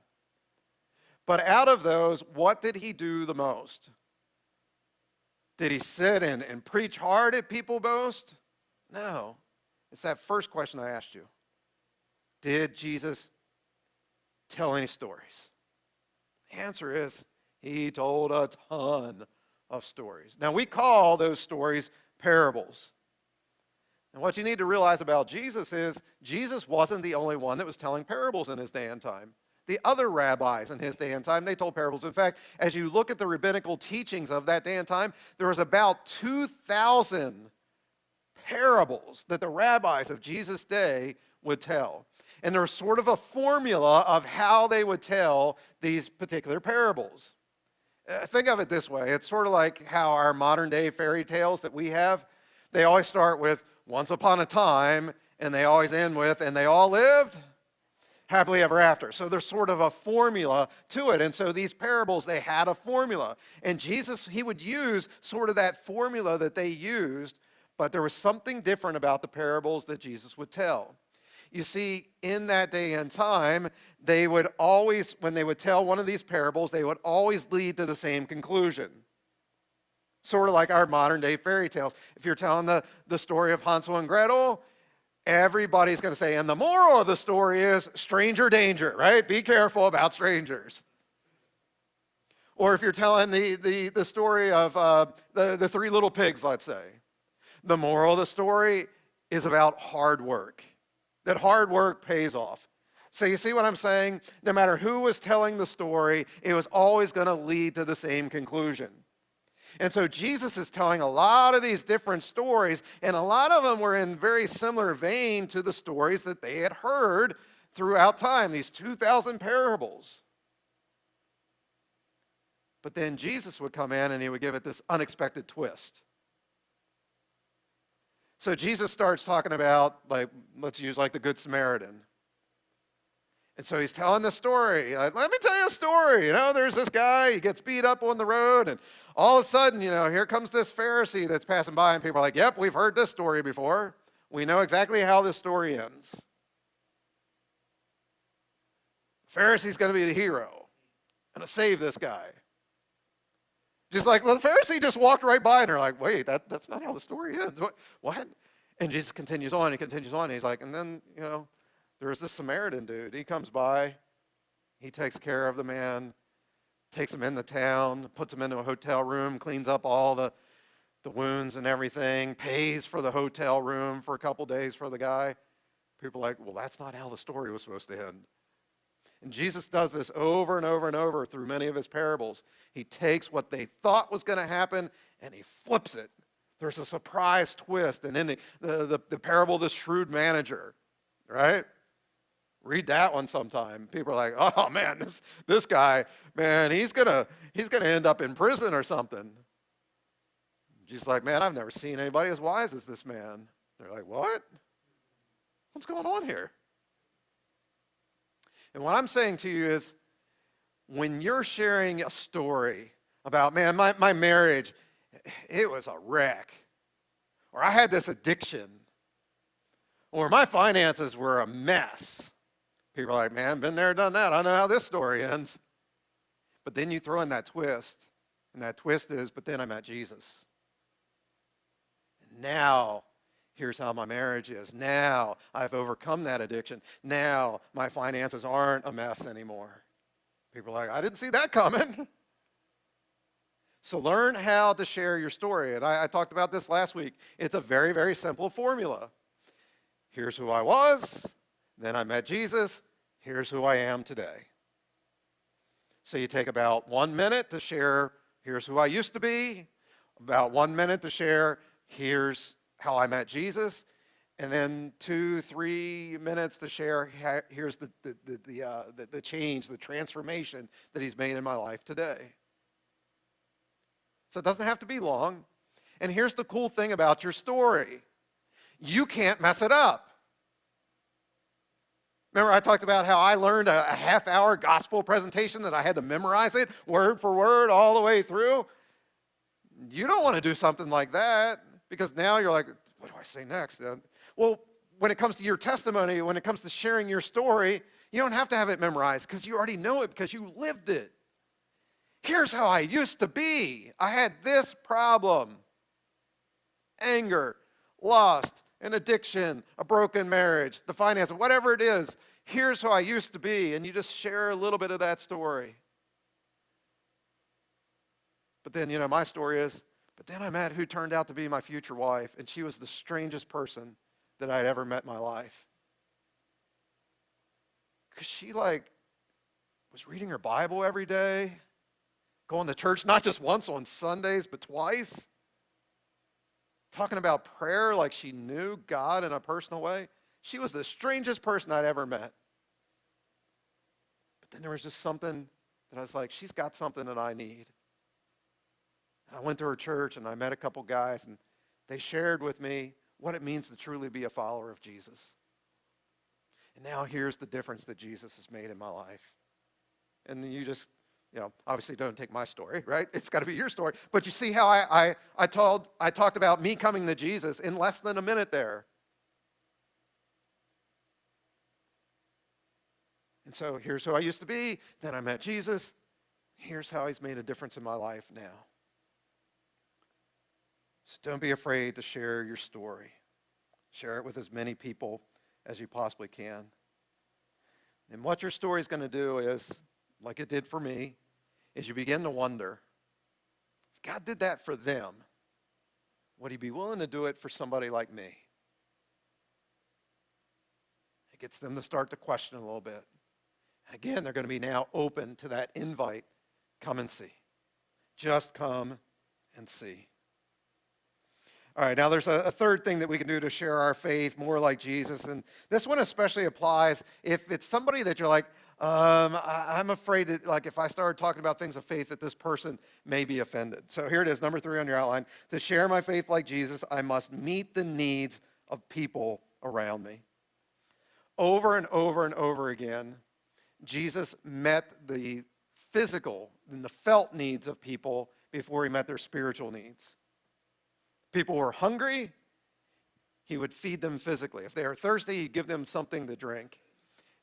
S7: But out of those, what did he do the most? Did he sit and preach hard at people most? No. It's that first question I asked you. Did Jesus tell any stories? The answer is he told a ton of stories. Now, we call those stories parables. And what you need to realize about Jesus is Jesus wasn't the only one that was telling parables in his day and time. The other rabbis in his day and time, they told parables. In fact, as you look at the rabbinical teachings of that day and time, there was about 2,000 parables that the rabbis of Jesus' day would tell. And there's sort of a formula of how they would tell these particular parables. Think of it this way. It's sort of like how our modern day fairy tales that we have, they always start with once upon a time, and they always end with, and they all lived happily ever after. So there's sort of a formula to it. And so these parables, they had a formula. And Jesus, he would use sort of that formula that they used, but there was something different about the parables that Jesus would tell. You see, in that day and time, they would always, when they would tell one of these parables, they would always lead to the same conclusion. Sort of like our modern day fairy tales. If you're telling the story of Hansel and Gretel, everybody's going to say, and the moral of the story is stranger danger, right? Be careful about strangers. Or if you're telling the story of the 3 little pigs, let's say, the moral of the story is about hard work, that hard work pays off. So you see what I'm saying? No matter who was telling the story, it was always going to lead to the same conclusion. And so Jesus is telling a lot of these different stories, and a lot of them were in very similar vein to the stories that they had heard throughout time, these 2,000 parables. But then Jesus would come in and he would give it this unexpected twist. So Jesus starts talking about, let's use the Good Samaritan. And so he's telling the story. Let me tell you a story. There's this guy, he gets beat up on the road, and all of a sudden, here comes this Pharisee that's passing by, and people are like, yep, we've heard this story before. We know exactly how this story ends. Pharisee's going to be the hero, going to save this guy. Just like, well, the Pharisee just walked right by, and they're like, wait, that's not how the story ends. What? And Jesus continues on, he continues on. He's like, and then, there's this Samaritan dude. He comes by, he takes care of the man, takes him in the town, puts him into a hotel room, cleans up all the wounds and everything, pays for the hotel room for a couple days for the guy. People are like, well, that's not how the story was supposed to end. And Jesus does this over and over and over through many of his parables. He takes what they thought was going to happen and he flips it. There's a surprise twist. And in the parable of the shrewd manager, right? Read that one sometime. People are like, oh man, this guy, man, he's gonna end up in prison or something. Jesus is like, man, I've never seen anybody as wise as this man. They're like, what? What's going on here? And what I'm saying to you is, when you're sharing a story about, man, my marriage, it was a wreck, or I had this addiction, or my finances were a mess. People are like, man, been there, done that. I know how this story ends. But then you throw in that twist, and that twist is, but then I met Jesus. And now, here's how my marriage is. Now I've overcome that addiction. Now my finances aren't a mess anymore. People are like, I didn't see that coming. So learn how to share your story. And I talked about this last week. It's a very, very simple formula. Here's who I was. Then I met Jesus. Here's who I am today. So you take about 1 minute to share, here's who I used to be. About 1 minute to share, here's how I met Jesus, and then 2-3 minutes to share, here's the change, the transformation that he's made in my life today. So it doesn't have to be long. And here's the cool thing about your story. You can't mess it up. Remember I talked about how I learned a half-hour gospel presentation that I had to memorize it word for word all the way through? You don't want to do something like that. Because now you're like, what do I say next? Well, when it comes to your testimony, when it comes to sharing your story, you don't have to have it memorized because you already know it because you lived it. Here's how I used to be. I had this problem. Anger, lust, an addiction, a broken marriage, the finances, whatever it is. Here's how I used to be. And you just share a little bit of that story. But then, my story is, but then I met who turned out to be my future wife, and she was the strangest person that I'd ever met in my life. Because she, was reading her Bible every day, going to church not just once on Sundays, but twice, talking about prayer like she knew God in a personal way. She was the strangest person I'd ever met. But then there was just something that I was like, she's got something that I need. I went to her church and I met a couple guys and they shared with me what it means to truly be a follower of Jesus. And now here's the difference that Jesus has made in my life. And then you just, obviously don't take my story, right? It's got to be your story. But you see how I talked about me coming to Jesus in less than a minute there. And so here's who I used to be. Then I met Jesus. Here's how he's made a difference in my life now. So don't be afraid to share your story. Share it with as many people as you possibly can. And what your story is going to do is, like it did for me, is you begin to wonder, if God did that for them, would he be willing to do it for somebody like me? It gets them to start to question a little bit. And again, they're going to be now open to that invite. Come and see. Just come and see. All right, now there's a third thing that we can do to share our faith more like Jesus, and this one especially applies if it's somebody that you're like, I'm afraid that if I started talking about things of faith that this person may be offended. So here it is, number 3 on your outline. To share my faith like Jesus, I must meet the needs of people around me. Over and over and over again, Jesus met the physical and the felt needs of people before he met their spiritual needs. People were hungry, he would feed them physically. If they were thirsty, he'd give them something to drink.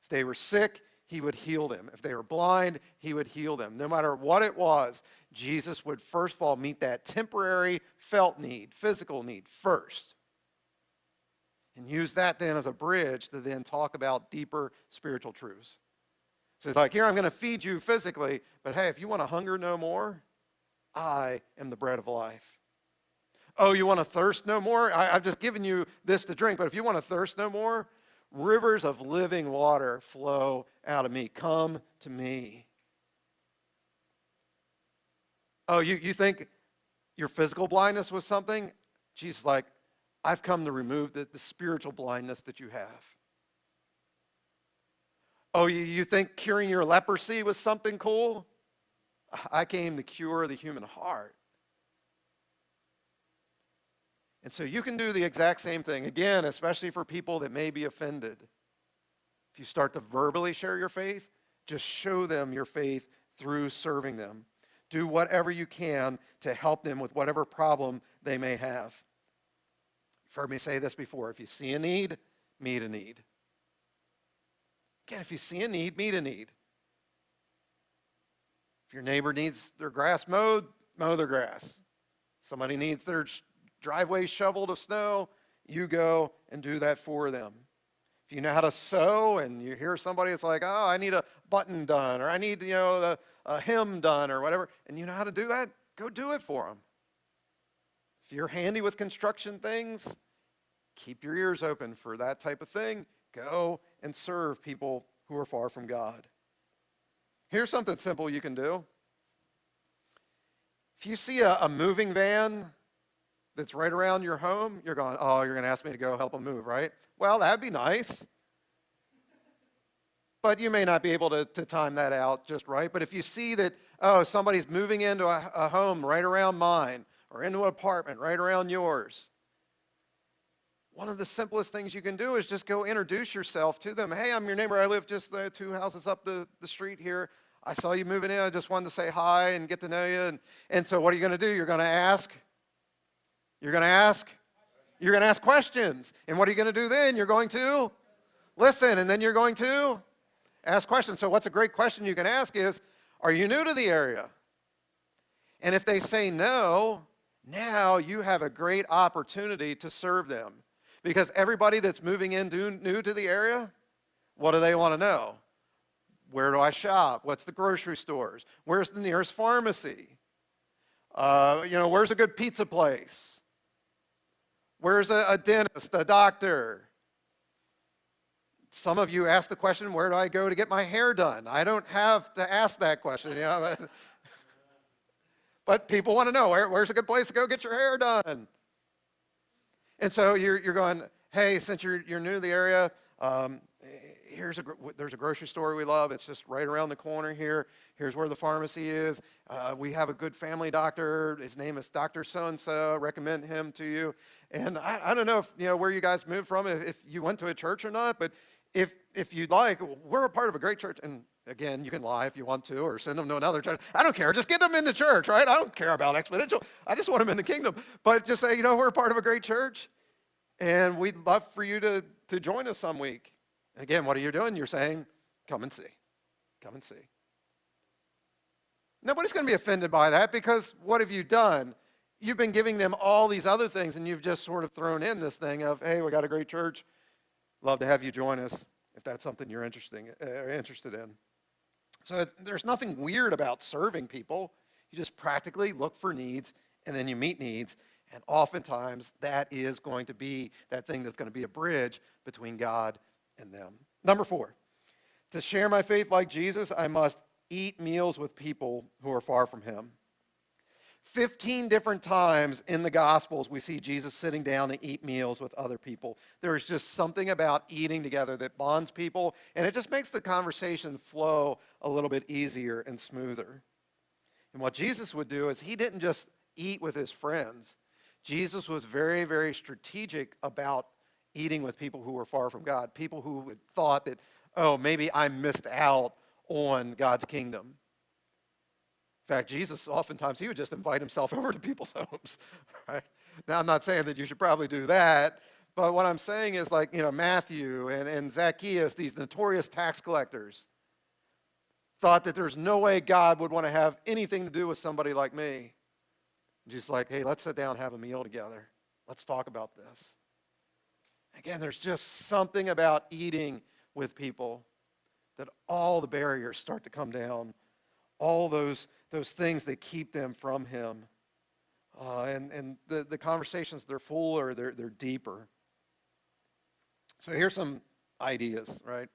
S7: If they were sick, he would heal them. If they were blind, he would heal them. No matter what it was, Jesus would first of all meet that temporary felt need, physical need first. And use that then as a bridge to then talk about deeper spiritual truths. So it's like, here, I'm going to feed you physically, but hey, if you want to hunger no more, I am the bread of life. Oh, you want to thirst no more? I've just given you this to drink, but if you want to thirst no more, rivers of living water flow out of me. Come to me. Oh, you think your physical blindness was something? Jesus is like, I've come to remove the spiritual blindness that you have. Oh, you think curing your leprosy was something cool? I came to cure the human heart. And so you can do the exact same thing. Again, especially for people that may be offended. If you start to verbally share your faith, just show them your faith through serving them. Do whatever you can to help them with whatever problem they may have. You've heard me say this before. If you see a need, meet a need. Again, if you see a need, meet a need. If your neighbor needs their grass mowed, mow their grass. Somebody needs their driveway shoveled of snow, you go and do that for them. If you know how to sew and you hear somebody that's like, oh, I need a button done, or I need, a hem done, or whatever, and you know how to do that, go do it for them. If you're handy with construction things, keep your ears open for that type of thing. Go and serve people who are far from God. Here's something simple you can do. If you see a moving van that's right around your home, you're going, oh, you're going to ask me to go help them move, right? Well, that'd be nice. But you may not be able to time that out just right. But if you see that, oh, somebody's moving into a home right around mine, or into an apartment right around yours, one of the simplest things you can do is just go introduce yourself to them. Hey, I'm your neighbor. I live just 2 houses up the street here. I saw you moving in. I just wanted to say hi and get to know you. And so what are you going to do? You're going to ask. You're going to ask. You're going to ask questions. And what are you going to do then? You're going to listen, and then you're going to ask questions. So what's a great question you can ask is, are you new to the area? And if they say no, now you have a great opportunity to serve them. Because everybody that's moving in new to the area, what do they want to know? Where do I shop? What's the grocery stores? Where's the nearest pharmacy? Where's a good pizza place? Where's a dentist, a doctor? Some of you asked the question, where do I go to get my hair done? I don't have to ask that question, but people want to know, where's a good place to go get your hair done? And so you're going, hey, since you're new to the area, there's a grocery store we love. It's just right around the corner here. Here's where the pharmacy is. We have a good family doctor. His name is Dr. So-and-so. Recommend him to you. And I don't know if where you guys moved from, if you went to a church or not, but if you'd like, we're a part of a great church. And again, you can lie if you want to, or send them to another church. I don't care. Just get them in the church, right? I don't care about exponential. I just want them in the kingdom. But just say, we're a part of a great church, and we'd love for you to join us some week. And again, what are you doing? You're saying, come and see. Come and see. Nobody's going to be offended by that, because what have you done? You've been giving them all these other things, and you've just sort of thrown in this thing of, hey, we got a great church. Love to have you join us if that's something you're interested in. So there's nothing weird about serving people. You just practically look for needs, and then you meet needs. And oftentimes, that is going to be that thing that's going to be a bridge between God and them. Number 4, to share my faith like Jesus, I must eat meals with people who are far from him. 15 different times in the Gospels, we see Jesus sitting down to eat meals with other people. There's just something about eating together that bonds people, and it just makes the conversation flow a little bit easier and smoother. And what Jesus would do is he didn't just eat with his friends. Jesus was very, very strategic about eating with people who were far from God, people who had thought that, oh, maybe I missed out on God's kingdom. In fact, Jesus, oftentimes, he would just invite himself over to people's homes, right? Now, I'm not saying that you should probably do that, but what I'm saying is, like, Matthew and Zacchaeus, these notorious tax collectors, thought that there's no way God would want to have anything to do with somebody like me. Just like, hey, let's sit down and have a meal together. Let's talk about this. Again, there's just something about eating with people that all the barriers start to come down. All those things that keep them from him. And the conversations, they're fuller, they're deeper. So here's some ideas, right?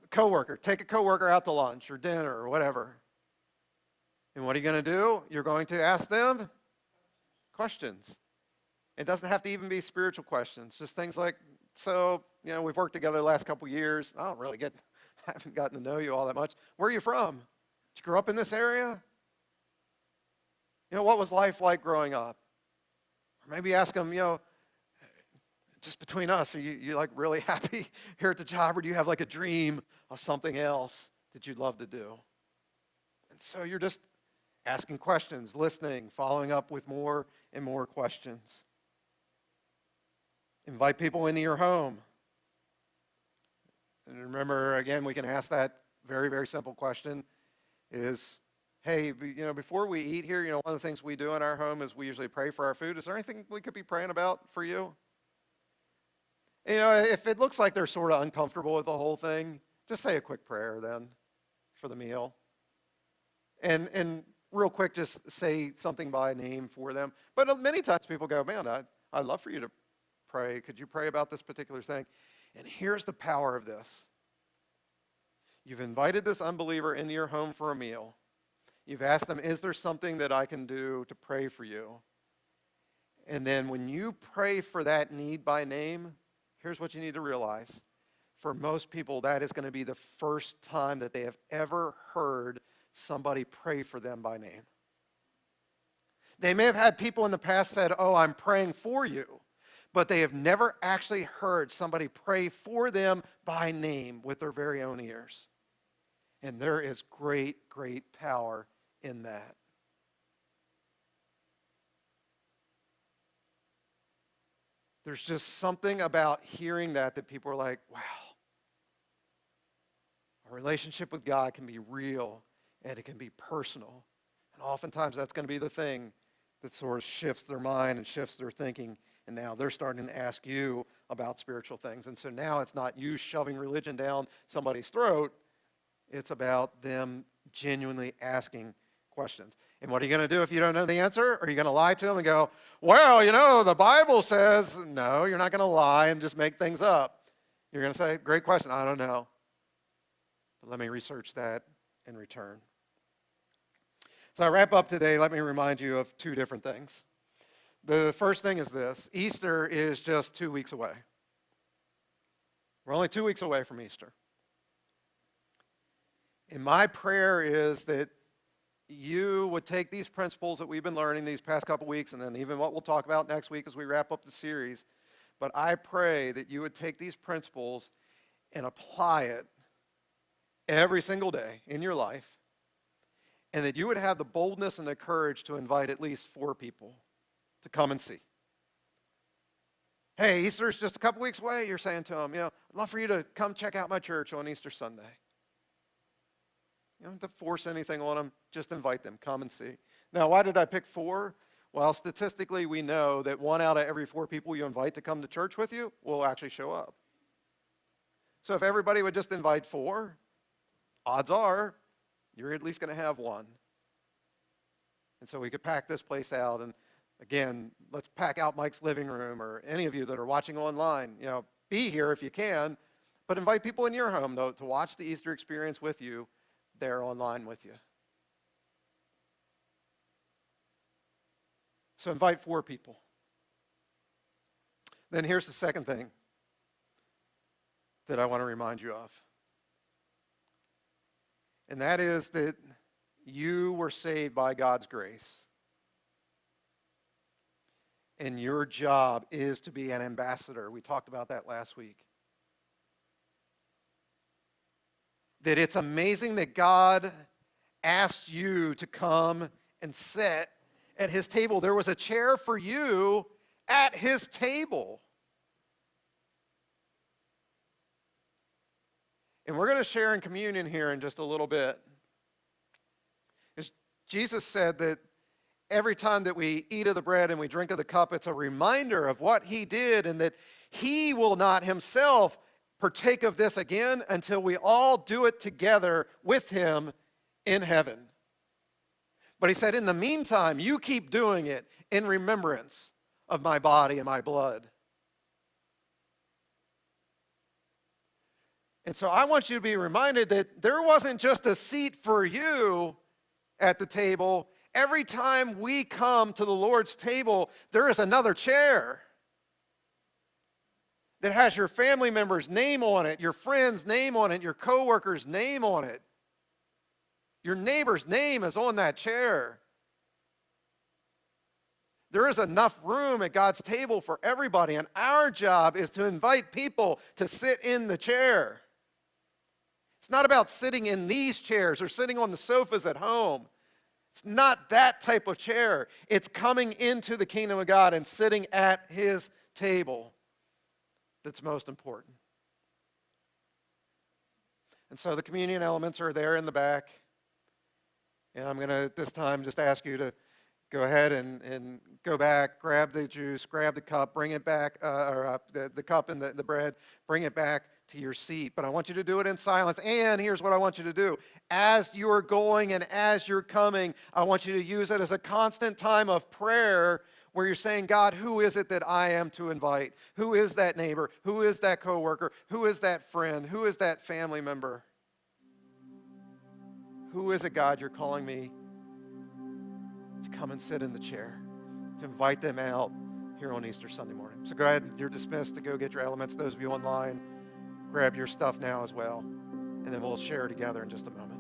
S7: Coworker, take a coworker out to lunch or dinner or whatever. And what are you going to do? You're going to ask them questions. It doesn't have to even be spiritual questions. Just things like, so, we've worked together the last couple years. I haven't gotten to know you all that much. Where are you from? Did you grow up in this area? What was life like growing up? Or maybe ask them, just between us, are you like really happy here at the job, or do you have like a dream of something else that you'd love to do? And so you're just asking questions, listening, following up with more and more questions. Invite people into your home. And remember, again, we can ask that very, very simple question is, hey, before we eat here, one of the things we do in our home is we usually pray for our food. Is there anything we could be praying about for you? If it looks like they're sort of uncomfortable with the whole thing, just say a quick prayer then for the meal. And real quick, just say something by name for them. But many times people go, man, I'd love for you to pray. Could you pray about this particular thing? And here's the power of this. You've invited this unbeliever into your home for a meal. You've asked them, is there something that I can do to pray for you? And then when you pray for that need by name, here's what you need to realize. For most people, that is going to be the first time that they have ever heard somebody pray for them by name. They may have had people in the past said, oh, I'm praying for you, but they have never actually heard somebody pray for them by name with their very own ears. And there is great, great power in that. There's just something about hearing that people are like, wow. A relationship with God can be real and it can be personal. And oftentimes that's going to be the thing that sort of shifts their mind and shifts their thinking. And now they're starting to ask you about spiritual things. And so now it's not you shoving religion down somebody's throat. It's about them genuinely asking questions. And what are you going to do if you don't know the answer? Are you going to lie to them and go, well, the Bible says, no, you're not going to lie and just make things up. You're going to say, great question, I don't know. But let me research that and return. So I wrap up today, let me remind you of two different things. The first thing is this. Easter is just 2 weeks away. We're only 2 weeks away from Easter. And my prayer is that you would take these principles that we've been learning these past couple weeks, and then even what we'll talk about next week as we wrap up the series. But I pray that you would take these principles and apply it every single day in your life, and that you would have the boldness and the courage to invite at least 4 people to come and see. Hey, Easter's just a couple weeks away, you're saying to them, I'd love for you to come check out my church on Easter Sunday. You don't have to force anything on them. Just invite them. Come and see. Now, why did I pick 4? Well, statistically, we know that 1 out of every 4 people you invite to come to church with you will actually show up. So if everybody would just invite 4, odds are you're at least going to have 1. And so we could pack this place out. And again, let's pack out Mike's living room, or any of you that are watching online. Be here if you can, but invite people in your home, though, to watch the Easter experience with you. They're online with you. So invite 4 people. Then here's the second thing that I want to remind you of. And that is that you were saved by God's grace. And your job is to be an ambassador. We talked about that last week. That it's amazing that God asked you to come and sit at his table. There was a chair for you at his table. And we're going to share in communion here in just a little bit. As Jesus said that every time that we eat of the bread and we drink of the cup, it's a reminder of what he did, and that he will not himself partake of this again until we all do it together with him in heaven. But he said, in the meantime, you keep doing it in remembrance of my body and my blood. And so I want you to be reminded that there wasn't just a seat for you at the table. Every time we come to the Lord's table, there is another chair that has your family member's name on it, your friend's name on it, your coworker's name on it. Your neighbor's name is on that chair. There is enough room at God's table for everybody, and our job is to invite people to sit in the chair. It's not about sitting in these chairs or sitting on the sofas at home. It's not that type of chair. It's coming into the kingdom of God and sitting at his table that's most important. And so the communion elements are there in the back. And I'm going to, this time, just ask you to go ahead and go back, grab the juice, grab the cup, bring it back, the cup and the bread, bring it back to your seat. But I want you to do it in silence. And here's what I want you to do. As you're going and as you're coming, I want you to use it as a constant time of prayer where you're saying, God, who is it that I am to invite? Who is that neighbor? Who is that coworker? Who is that friend? Who is that family member? Who is it, God, you're calling me to come and sit in the chair, to invite them out here on Easter Sunday morning? So go ahead, you're dismissed to go get your elements. Those of you online, grab your stuff now as well, and then we'll share together in just a moment.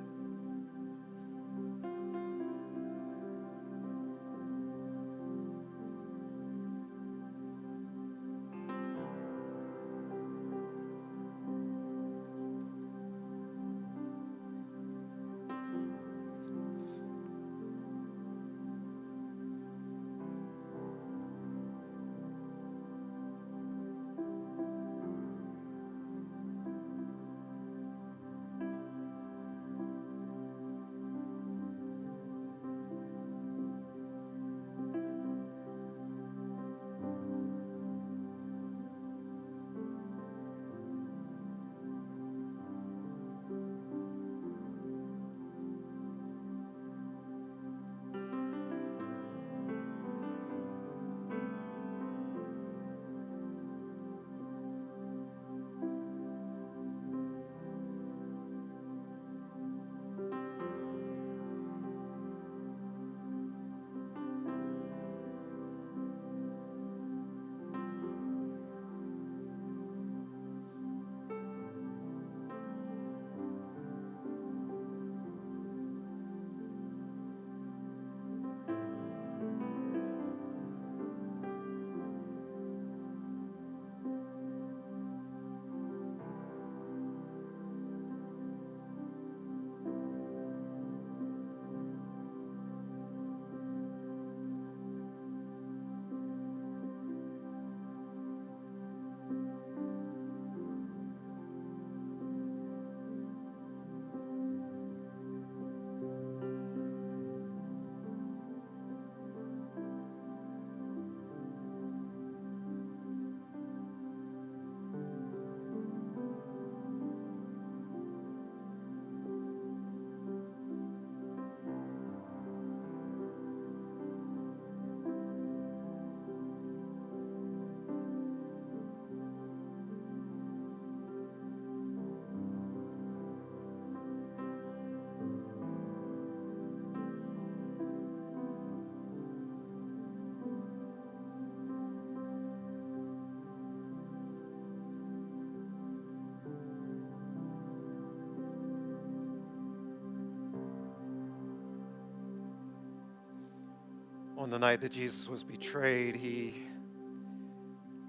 S7: On the night that Jesus was betrayed, he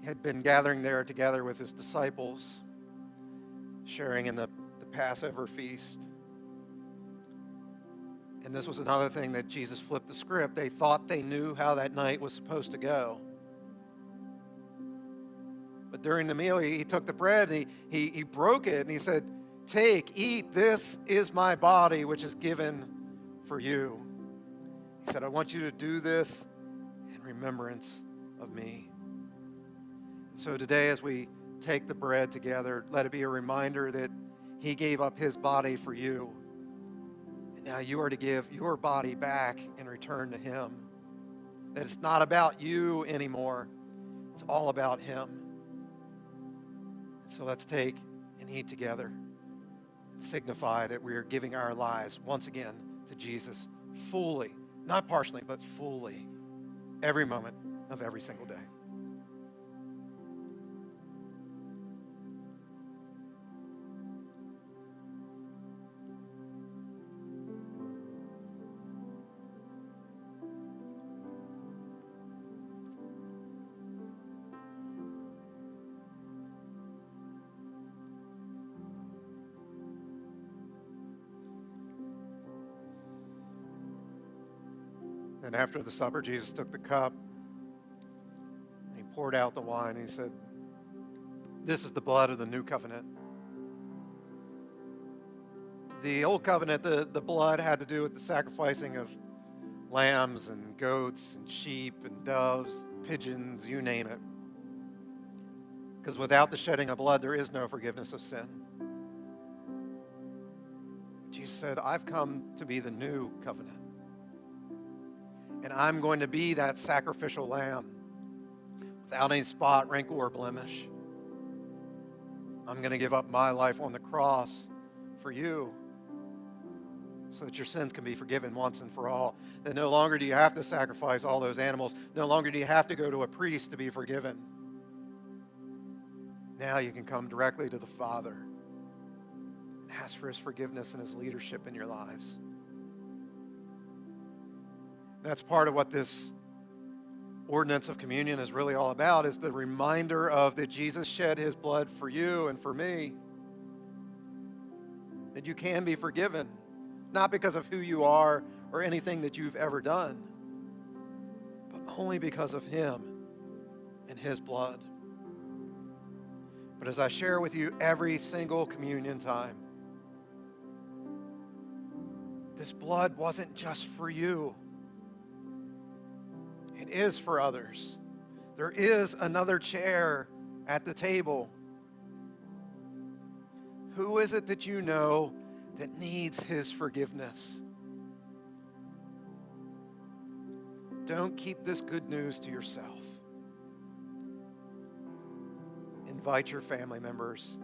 S7: had been gathering there together with his disciples, sharing in the Passover feast. And this was another thing that Jesus flipped the script. They thought they knew how that night was supposed to go. But during the meal, he took the bread and he broke it and he said, Take, eat, this is my body, which is given for you. He said, I want you to do this in remembrance of me. And so today, as we take the bread together, let it be a reminder that he gave up his body for you. And now you are to give your body back in return to him. That it's not about you anymore. It's all about him. And so let's take and eat together. Signify that we are giving our lives once again to Jesus fully, not partially, but fully, every moment of every single day. And after the supper, Jesus took the cup, he poured out the wine, and he said, this is the blood of the new covenant. The old covenant, the blood had to do with the sacrificing of lambs and goats and sheep and doves, pigeons, you name it. Because without the shedding of blood, there is no forgiveness of sin. Jesus said, I've come to be the new covenant. And I'm going to be that sacrificial lamb without any spot, wrinkle, or blemish. I'm going to give up my life on the cross for you so that your sins can be forgiven once and for all. That no longer do you have to sacrifice all those animals. No longer do you have to go to a priest to be forgiven. Now you can come directly to the Father and ask for his forgiveness and his leadership in your lives. That's part of what this ordinance of communion is really all about, is the reminder of that Jesus shed his blood for you and for me. That you can be forgiven, not because of who you are or anything that you've ever done, but only because of him and his blood. But as I share with you every single communion time, this blood wasn't just for you. It is for others. There is another chair at the table. Who is it that you know that needs his forgiveness? Don't keep this good news to yourself. Invite your family members,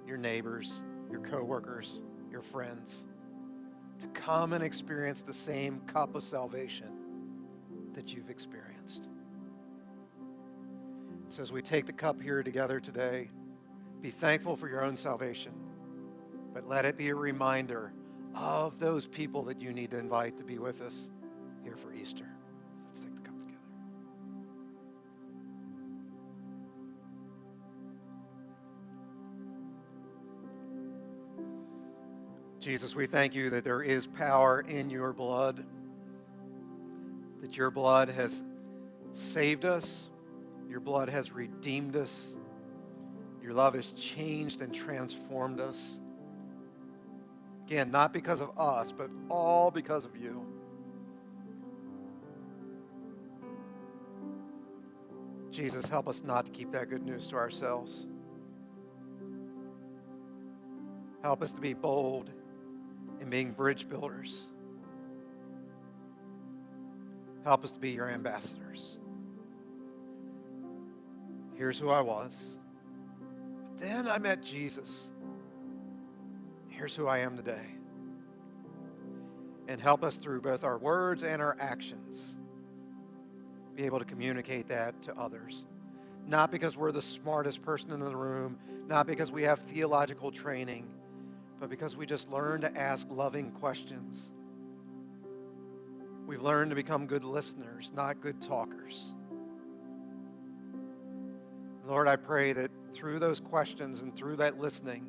S7: your neighbors, your coworkers, your friends to come and experience the same cup of salvation that you've experienced. So as we take the cup here together today, be thankful for your own salvation, but let it be a reminder of those people that you need to invite to be with us here for Easter. Let's take the cup together. Jesus, we thank you that there is power in your blood, that your blood has saved us, your blood has redeemed us, your love has changed and transformed us. Again, not because of us, but all because of you. Jesus, help us not to keep that good news to ourselves. Help us to be bold in being bridge builders. Help us to be your ambassadors. Here's who I was. But then I met Jesus. Here's who I am today. And help us through both our words and our actions be able to communicate that to others. Not because we're the smartest person in the room, not because we have theological training, but because we just learn to ask loving questions. We've learned to become good listeners, not good talkers. Lord, I pray that through those questions and through that listening,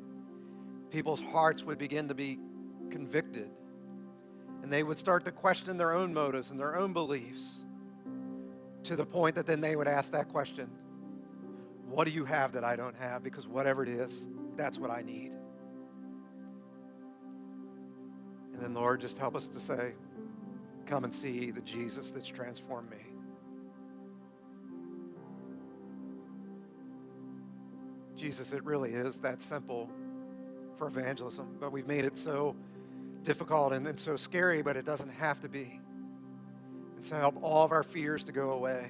S7: people's hearts would begin to be convicted, and they would start to question their own motives and their own beliefs, to the point that then they would ask that question, what do you have that I don't have? Because whatever it is, that's what I need. And then, Lord, just help us to say, come and see the Jesus that's transformed me. Jesus, it really is that simple for evangelism, but we've made it so difficult and so scary, but it doesn't have to be. And so help all of our fears to go away.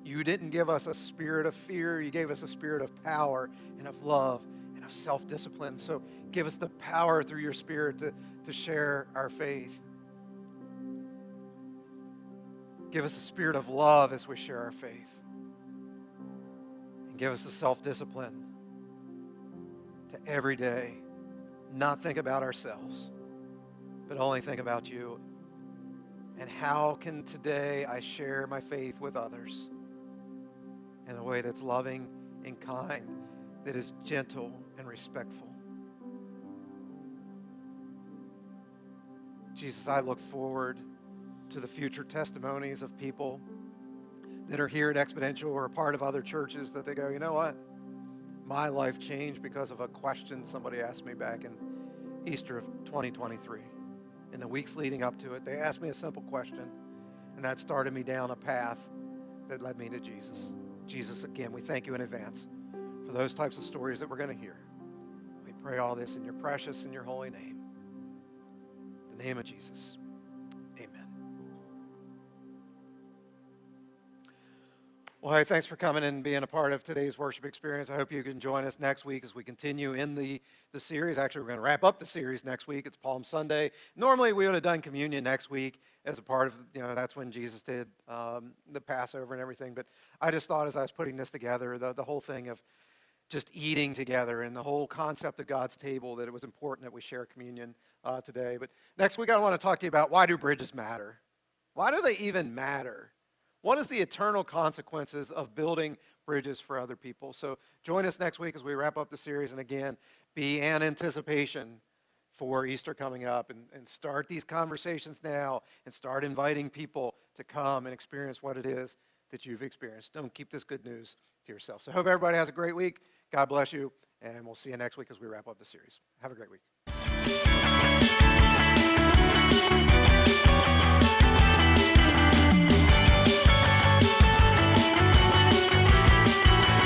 S7: You didn't give us a spirit of fear. You gave us a spirit of power and of love and of self-discipline. So give us the power through your Spirit to share our faith. Give us a spirit of love as we share our faith. And give us the self-discipline to every day not think about ourselves, but only think about you. And how can today I share my faith with others in a way that's loving and kind, that is gentle and respectful? Jesus, I look forward to the future testimonies of people that are here at Exponential or a part of other churches that they go, you know what? My life changed because of a question somebody asked me back in Easter of 2023. In the weeks leading up to it, they asked me a simple question, and that started me down a path that led me to Jesus. Jesus, again, we thank you in advance for those types of stories that we're going to hear. We pray all this in your precious and your holy name. In the name of Jesus, amen. Well, hey, thanks for coming and being a part of today's worship experience. I hope you can join us next week as we continue in the series. Actually, we're going to wrap up the series next week. It's Palm Sunday. Normally, we would have done communion next week as a part of, that's when Jesus did the Passover and everything. But I just thought as I was putting this together, the whole thing of just eating together and the whole concept of God's table, that it was important that we share communion today. But next week, I want to talk to you about, why do bridges matter? Why do they even matter? What is the eternal consequences of building bridges for other people? So join us next week as we wrap up the series. And again, be in anticipation for Easter coming up, and start these conversations now and start inviting people to come and experience what it is that you've experienced. Don't keep this good news to yourself. So I hope everybody has a great week. God bless you. And we'll see you next week as we wrap up the series. Have a great week.